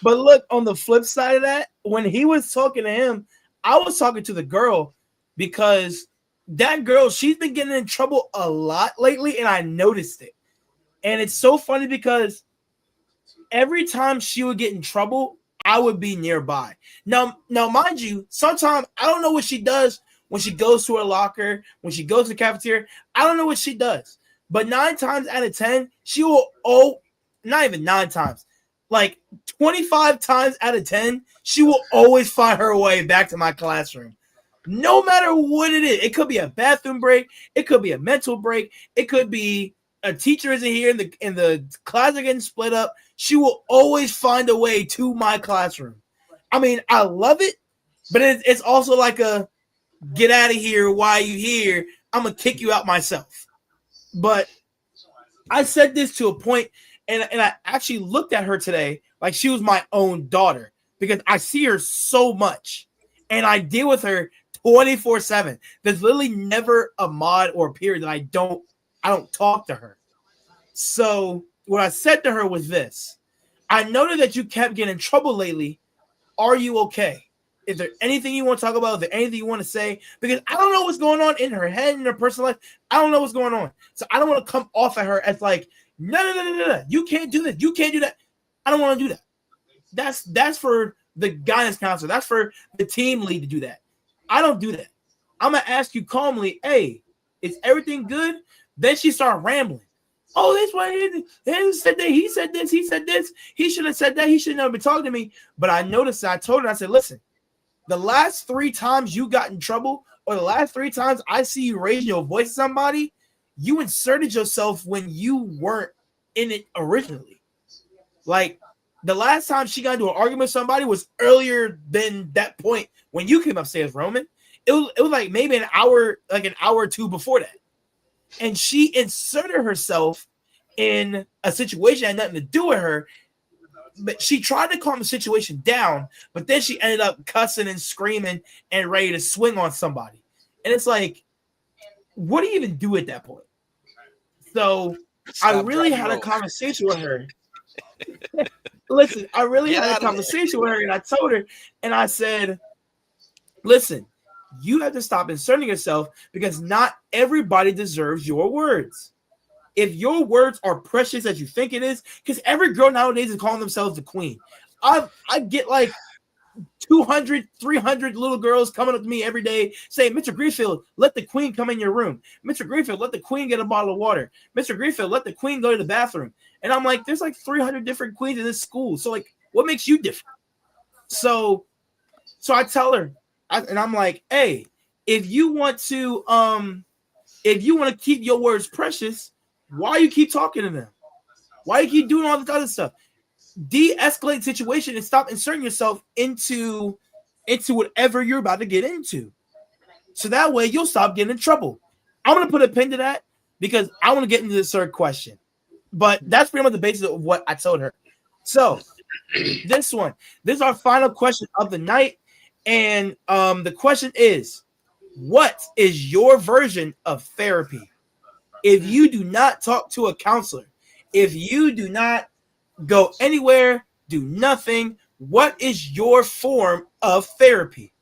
But look, on the flip side of that, when he was talking to him, I was talking to the girl, because that girl, she's been getting in trouble a lot lately, and I noticed it. And it's so funny because every time she would get in trouble, I would be nearby. Now, mind you, sometimes I don't know what she does when she goes to her locker, when she goes to the cafeteria. I don't know what she does. But 9 times out of 10, she will not even 9 times, like 25 times out of 10, she will always find her way back to my classroom. No matter what it is. It could be a bathroom break, it could be a mental break, it could be a teacher isn't here in the class are getting split up. She will always find a way to my classroom. I mean, I love it, but it's also like a get out of here. Why are you here? I'm gonna kick you out myself. But I said this to a point, and I actually looked at her today like she was my own daughter because I see her so much, and I deal with her 24/7. There's literally never a mod or a period that I don't talk to her. So what I said to her was this: I noted that you kept getting in trouble lately. Are you okay? Is there anything you want to talk about? Is there anything you want to say? Because I don't know what's going on in her head, in her personal life. I don't know what's going on. So I don't want to come off at her as like, no. You can't do this. You can't do that. I don't want to do that. That's for the guidance counselor. That's for the team lead to do that. I don't do that. I'm going to ask you calmly, hey, is everything good? Then she started rambling. Oh, this one, he said that. He said this. He said this. He should have said that. He shouldn't have been talking to me. But I noticed that I told her, I said, listen, the last 3 times you got in trouble, or the last 3 times I see you raising your voice to somebody, you inserted yourself when you weren't in it originally. Like, the last time she got into an argument with somebody was earlier than that point when you came upstairs, Roman. It was like maybe an hour or 2 before that. And she inserted herself in a situation that had nothing to do with her. But she tried to calm the situation down, but then she ended up cussing and screaming and ready to swing on somebody. And it's like, what do you even do at that point? So I really had a conversation with her. Listen, I really had a conversation with her, and I told her, and I said, listen, you have to stop inserting yourself because not everybody deserves your words. If your words are precious as you think it is, because every girl nowadays is calling themselves the queen. I get like 200, 300 little girls coming up to me every day saying, Mr. Greenfield, let the queen come in your room. Mr. Greenfield, let the queen get a bottle of water. Mr. Greenfield, let the queen go to the bathroom. And I'm like, there's like 300 different queens in this school. So like, what makes you different? So I tell her, and I'm like, hey, if you want to keep your words precious, why you keep talking to them? Why you keep doing all this other stuff? De-escalate the situation and stop inserting yourself into whatever you're about to get into. So that way you'll stop getting in trouble. I'm going to put a pin to that because I want to get into the third question. But that's pretty much the basis of what I told her. So this is our final question of the night. And the question is, what is your version of therapy? If you do not talk to a counselor, if you do not go anywhere, do nothing, what is your form of therapy?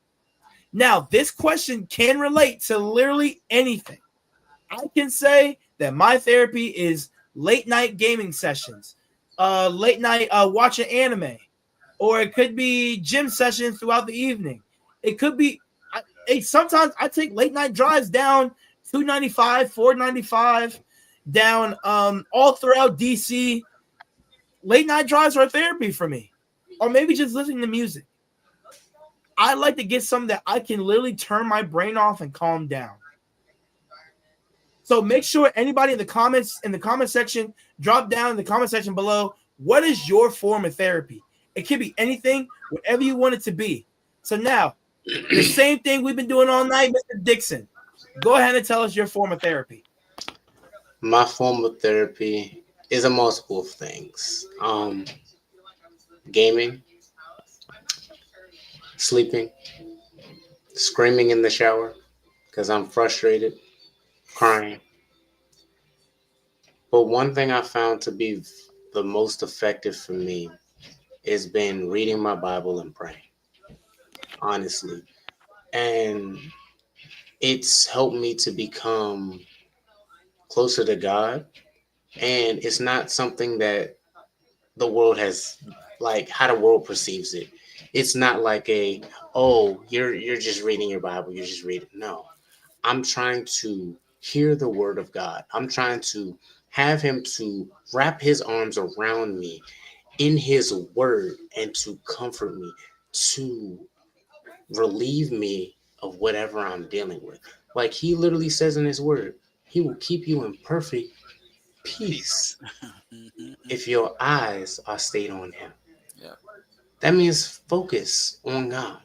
Now, this question can relate to literally anything. I can say that my therapy is late night gaming sessions, late night watching anime, or it could be gym sessions throughout the evening. It could be sometimes I take late night drives down 295, 495, down all throughout DC. Late night drives are therapy for me, or maybe just listening to music. I like to get something that I can literally turn my brain off and calm down. So make sure anybody in the comment section, drop down in the comment section below. What is your form of therapy? It can be anything, whatever you want it to be. So now, the same thing we've been doing all night, Mr. Dixon. Go ahead and tell us your form of therapy. My form of therapy is a multiple of things. Gaming, sleeping, screaming in the shower because I'm frustrated, crying. But one thing I found to be the most effective for me has been reading my Bible and praying, honestly. And it's helped me to become closer to God. And it's not something that the world has, like how the world perceives it. It's not like a, oh, you're just reading your Bible, you're just reading. No. I'm trying to hear the word of God. I'm trying to have him to wrap his arms around me in his word and to comfort me, to relieve me of whatever I'm dealing with. Like he literally says in his word, he will keep you in perfect Peace. peace Mhm, if mhm. your eyes are stayed on him. Yeah. That means focus on God.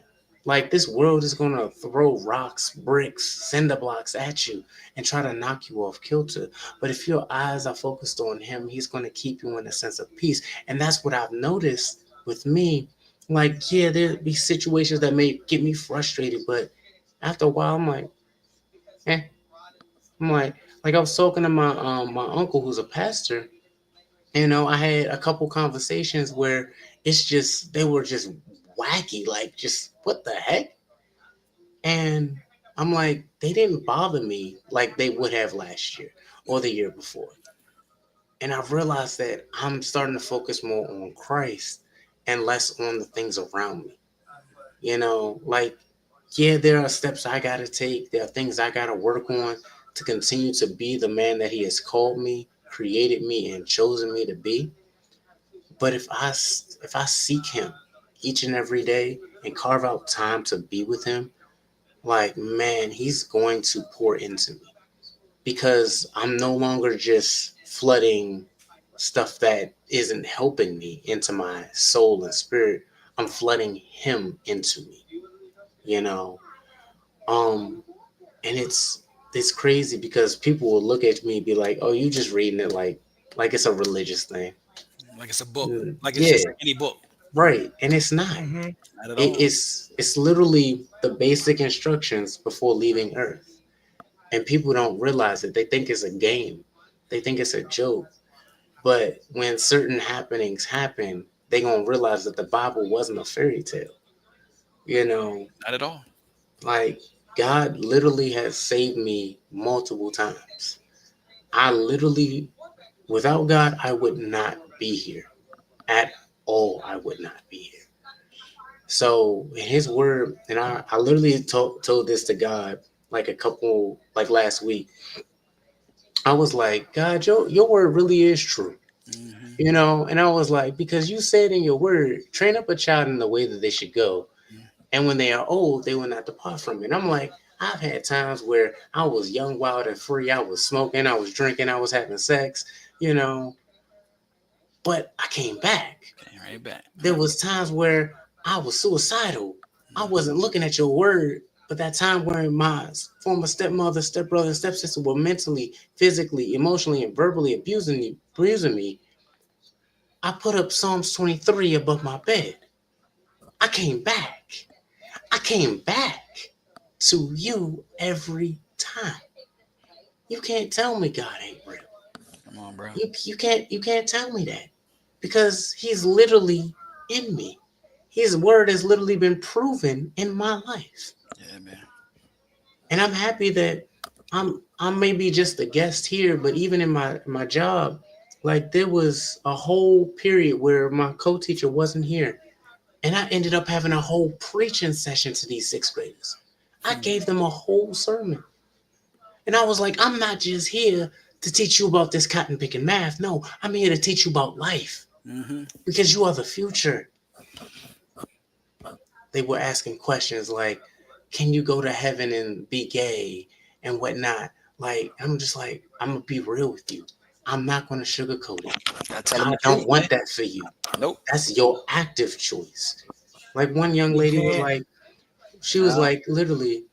Like this world is gonna throw rocks, bricks, cinder blocks at you and try to knock you off kilter. But if your eyes are focused on him, he's gonna keep you in a sense of peace. And that's what I've noticed with me. Like, yeah, there be situations that may get me frustrated, but after a while, I'm like, eh. I'm like I was talking to my uncle who's a pastor. I had a couple conversations where it's just they were just wacky, like just what the heck? And I'm like, they didn't bother me like they would have last year or the year before. And I've realized that I'm starting to focus more on Christ and less on the things around me. Like, yeah, there are steps I got to take. There are things I got to work on to continue to be the man that he has called me, created me, and chosen me to be. But if I seek him each and every day and carve out time to be with him, like man, he's going to pour into me because I'm no longer just flooding stuff that isn't helping me into my soul and spirit. I'm flooding him into me, you know. Um and it's crazy because people will look at me and be like, "Oh, you just reading it like it's a religious thing." Like it's a book. Like it's Yeah, just like any book. right. And it's not. Mm-hmm. Not at It, all. it's literally the basic instructions before leaving Earth. And people don't realize it. They think it's a game. They think it's a joke. But when certain happenings happen, they gonna realize that the Bible wasn't a fairy tale. You know, Not at all. like God literally has saved me multiple times. I literally, without God, I would not be here at all. I would not be here. So in his word, and I literally told this to God like a couple, like last week. I was like, God, your word really is true. Hmm. And I was like, because you said in your word, train up a child in the way that they should go. And when they are old, they will not depart from it. And I'm like, I've had times where I was young, wild, and free. I was smoking, I was drinking, I was having sex, you know, but I came back. Came right back. There was times where I was suicidal. I wasn't looking at your word, but that time where my former stepmother, stepbrother, and stepsister were mentally, physically, emotionally, and verbally abusing me, I put up Psalms 23 above my bed. I came back. I came back to you every time. You can't tell me God ain't real. Come on, bro. You can't tell me that because He's literally in me. His word has literally been proven in my life, Yeah, man. and I'm happy that I'm maybe just a guest here, but even in my job, like there was a whole period where my co-teacher wasn't here, and I ended up having a whole preaching session to these sixth graders. I Hmm. gave them a whole sermon. And I was like, I'm not just here to teach you about this cotton picking math. No, I'm here to teach you about life Hmm. because you are the future. They were asking questions like, can you go to heaven and be gay and whatnot? Like, I'm just like, I'm going to be real with you. I'm not going to sugarcoat it. Gotta tell them God the truth, don't man. want that for you. Nope. That's your active choice. Like one young You lady was can't. like, she was No, like, literally,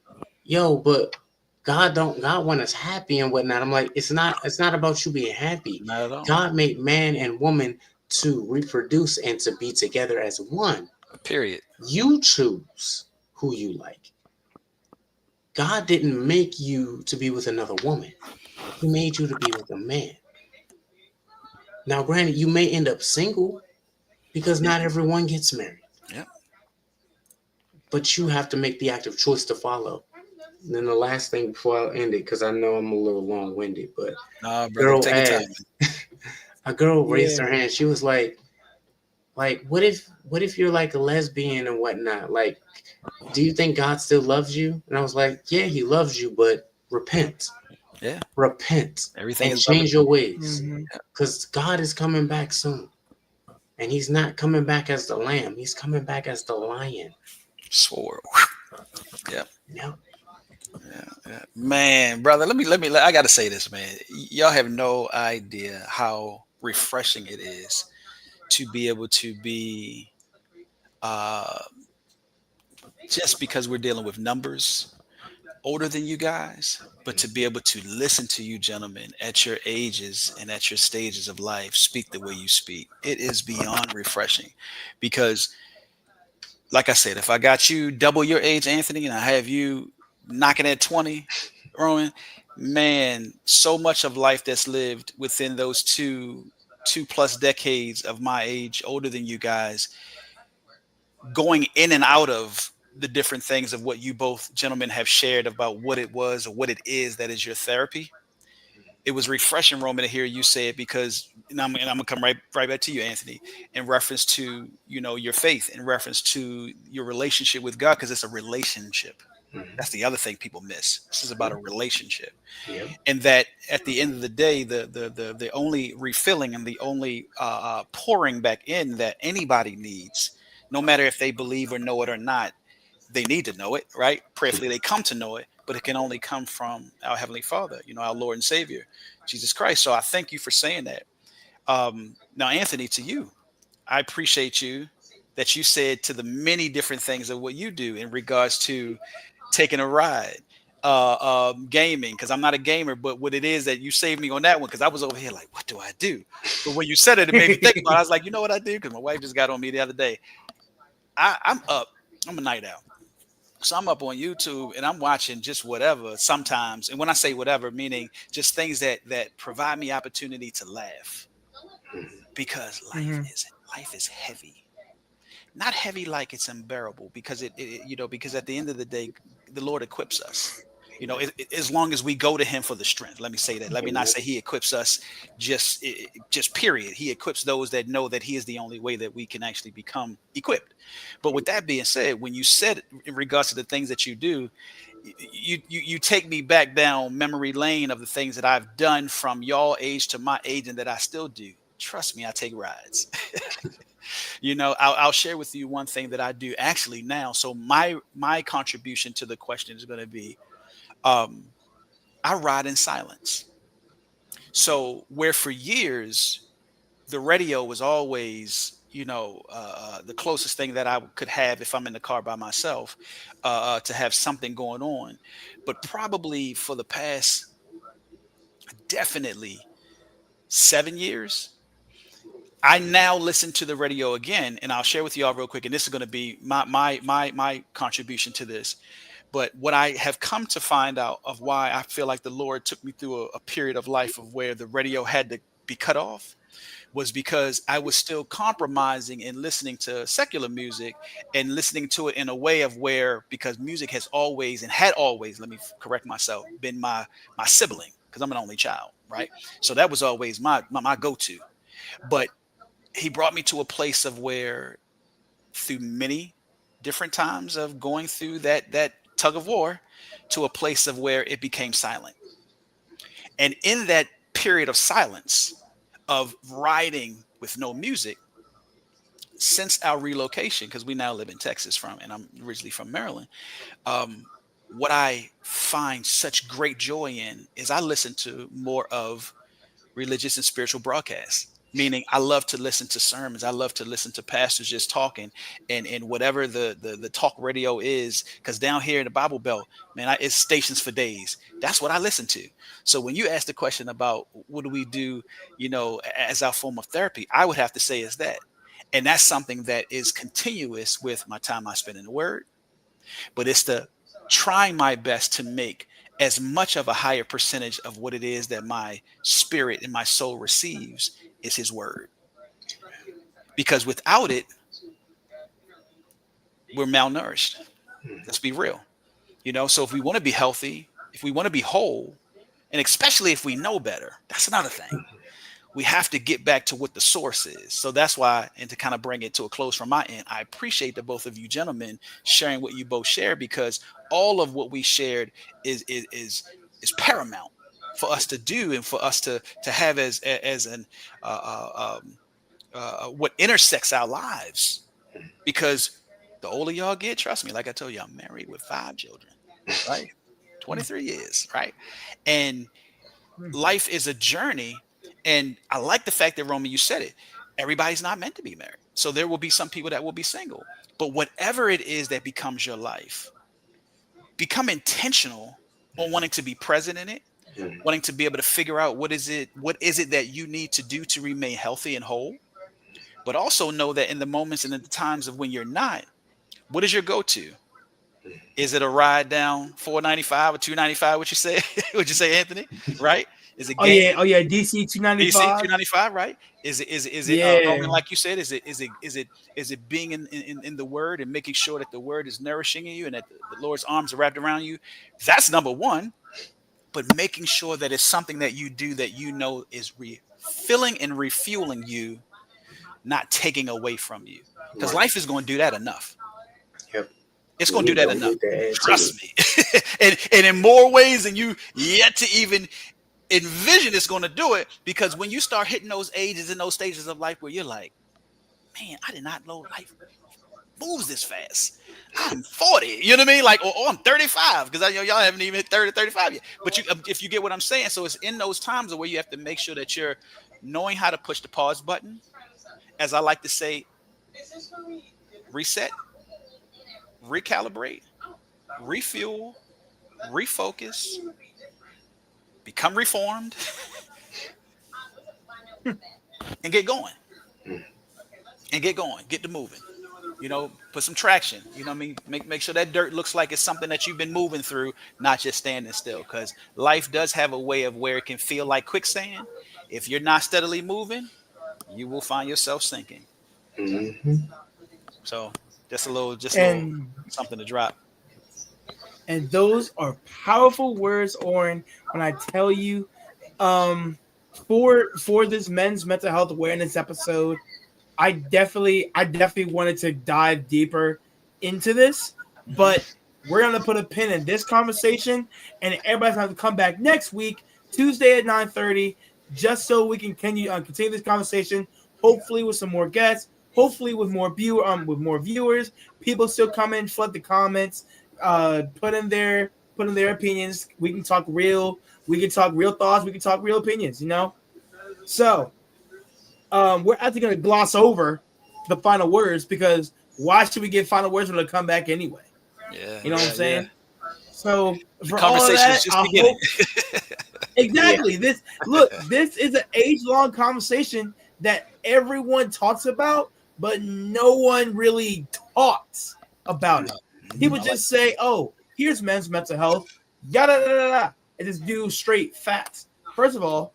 yo, but God want us happy and whatnot. I'm like, it's not about you being happy. not at all. God made man and woman to reproduce and to be together as one. Period. You choose who you like. God didn't make you to be with another woman. He made you to be with a man. Now, granted, you may end up single because not everyone gets married, Yep. but you have to make the active choice to follow then the last thing before I end it, because I know I'm a little long winded, but Nah, brother, girl take your time. asked, a girl raised Yeah. her hand. She was like, what if you're like a lesbian and whatnot? Like, do you think God still loves you? And I was like, yeah, he loves you, but repent, Yeah, repent, everything and is love and change your ways, Hmm. because God is coming back soon, and he's not coming back as the lamb. He's coming back as the lion. sword. Yeah, Yep. yeah. Man, brother, I gotta say this, man. Y'all have no idea how refreshing it is to be able to be uh just because we're dealing with numbers older than you guys, but to be able to listen to you gentlemen at your ages and at your stages of life speak the way you speak. It is beyond refreshing because, like I said, if I got you double your age, Anthony, and I have you knocking at 20, Rowan, man, so much of life that's lived within those two plus decades of my age, older than you guys, going in and out of the different things of what you both gentlemen have shared about what it was or what it is that is your therapy. It was refreshing, Roman, to hear you say it because, and I'm gonna come right back to you, Anthony, in reference to your faith, in reference to your relationship with God, because it's a relationship. Mhm. That's the other thing people miss. This is about a relationship, Yep. and that at the end of the day, the only refilling and the only pouring back in that anybody needs, no matter if they believe or know it or not, they need to know it, right? Prayerfully, they come to know it, but it can only come from our Heavenly Father, our Lord and Savior, Jesus Christ. So I thank you for saying that. Now, Anthony, to you, I appreciate you that you said to the many different things of what you do in regards to taking a ride, gaming, because I'm not a gamer, but what it is that you saved me on that one, because I was over here like, what do I do? But when you said it, it made me think about it. I was like, you know what I do? Because my wife just got on me the other day. I'm up. I'm a night owl. So I'm up on YouTube and I'm watching just whatever sometimes. And when I say whatever, meaning just things that provide me opportunity to laugh because Hmm. life is heavy. Not heavy like it's unbearable because because at the end of the day, the Lord equips us. As long as we go to Him for the strength. Let me say that. Let me not Amen. say He equips us just period. He equips those that know that He is the only way that we can actually become equipped. But with that being said, when you said in regards to the things that you do, you take me back down memory lane of the things that I've done from y'all age to my age and that I still do. Trust me, I take rides. I'll share with you one thing that I do actually now. So my contribution to the question is going to be, um, I ride in silence. So where for years the radio was always, the closest thing that I could have if I'm in the car by myself, to have something going on. But probably for the past, definitely 7 years, I now listen to the radio again, and I'll share with you all real quick. And this is going to be my contribution to this. But what I have come to find out of why I feel like the Lord took me through a period of life of where the radio had to be cut off was because I was still compromising and listening to secular music and listening to it in a way of where, because music has always and had always, let me correct myself, been my sibling, because I'm an only child, right? So that was always my go-to. But he brought me to a place of where, through many different times of going through that tug of war, to a place of where it became silent. And in that period of silence, of riding with no music, since our relocation, because we now live in Texas and I'm originally from Maryland, um, what I find such great joy in is I listen to more of religious and spiritual broadcasts. Meaning, I love to listen to sermons. I love to listen to pastors just talking, and whatever the talk radio is. Because down here in the Bible Belt, man, it's stations for days. That's what I listen to. So when you ask the question about what do we do, as our form of therapy, I would have to say is that, and that's something that is continuous with my time I spend in the Word. But it's the trying my best to make as much of a higher percentage of what it is that my spirit and my soul receives is His Word. Because without it, we're malnourished. Let's be real. You know, so if we want to be healthy, if we want to be whole, and especially if we know better, that's another thing. We have to get back to what the source is. So that's why, and to kind of bring it to a close from my end, I appreciate the both of you gentlemen sharing what you both shared, because all of what we shared is paramount for us to do and for us to have as an what intersects our lives. Because the older y'all get, trust me, like I told you, I'm married with 5 children, right? 23 years, right? And life is a journey. And I like the fact that, Roman, you said it. Everybody's not meant to be married. So there will be some people that will be single. But whatever it is that becomes your life, become intentional on wanting to be present in it, wanting to be able to figure out what is it that you need to do to remain healthy and whole. But also know that in the moments and in the times of when you're not, what is your go-to? Is it a ride down 495 or 295? What you say? Would you say, Anthony? Right? Is it game? Oh yeah, DC 295. DC 295, right? Is it Roman, like you said? Is it being in the Word and making sure that the Word is nourishing you and that the Lord's arms are wrapped around you? That's number one. But making sure that it's something that you do that you know is refilling and refueling you, not taking away from you. Because life is going to do that enough. Yep. It's going to do that enough. Trust me. and in more ways than you yet to even envision, it's going to do it. Because when you start hitting those ages and those stages of life where you're like, man, I did not know life moves this fast. I'm 40. You know what I mean? Like, or I'm 35, because I know y'all haven't even hit 30, 35 yet. But if you get what I'm saying, so it's in those times where you have to make sure that you're knowing how to push the pause button. As I like to say, reset, recalibrate, refuel, refocus, become reformed, and get going. And get going. Get to moving. You know, put some traction. You know what I mean? Make sure that dirt looks like it's something that you've been moving through, not just standing still. Because life does have a way of where it can feel like quicksand. If you're not steadily moving, you will find yourself sinking. Mm-hmm. So just a little something to drop. And those are powerful words, Oren. When I tell you, for this men's mental health awareness episode, I definitely wanted to dive deeper into this, but we're gonna put a pin in this conversation, and everybody's gonna have to come back next week, Tuesday at 9:30, just so we can continue this conversation. Hopefully with some more guests, hopefully with more viewers. People still come in, flood the comments, put in their opinions. We can talk real thoughts. We can talk real opinions. You know, so. We're actually going to gloss over the final words, because why should we get final words when they come back anyway? Yeah, you know what I'm saying? Yeah. So for all of that, I hope exactly this is an age-long conversation that everyone talks about, but no one really talks about it. People just say, "Oh, here's men's mental health," yada yada yada, and just do straight facts. First of all,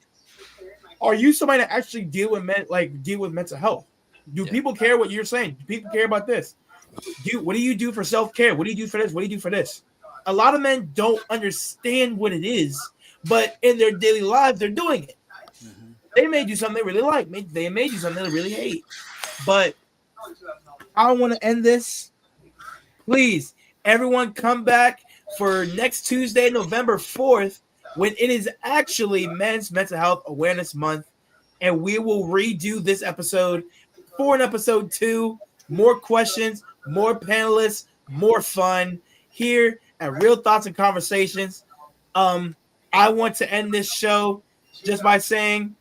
are you somebody that actually deal with mental health? Do people care what you're saying? Do people care about this? What do you do for self-care? What do you do for this? What do you do for this? A lot of men don't understand what it is, but in their daily lives, they're doing it. Mm-hmm. They may do something they really like. They may do something they really hate. But I want to end this. Please, everyone come back for next Tuesday, November 4th, when it is actually Men's Mental Health Awareness Month, and we will redo this episode for an episode 2. More questions, more panelists, more fun here at Real Thoughts and Conversations. I want to end this show just by saying,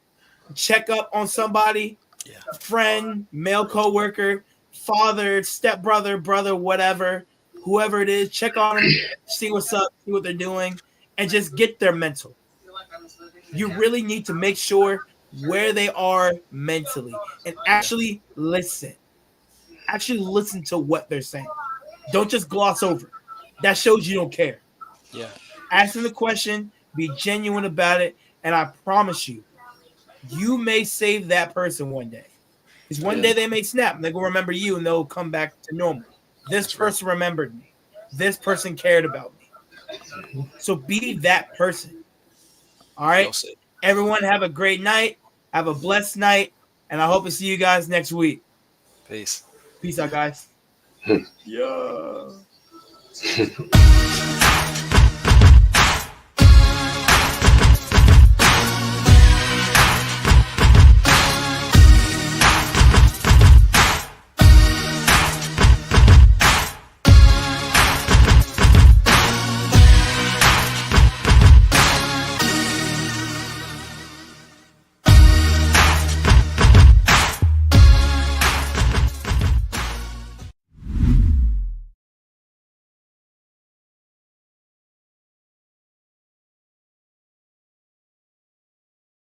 check up on somebody, friend, male coworker, father, stepbrother, brother, whatever, whoever it is. Check on them, see what's up, see what they're doing. And just get their mental. You really need to make sure where they are mentally and actually listen. Actually listen to what they're saying. Don't just gloss over it. That shows you don't care. Yeah. Ask them the question, be genuine about it, and I promise you, you may save that person one day. Because one day they may snap and they're going to remember you and they'll come back to normal. This person remembered me. This person cared about me. So be that person. All right. Well said. Everyone have a great night. Have a blessed night. And I hope to see you guys next week. Peace. Peace out, guys. Yeah.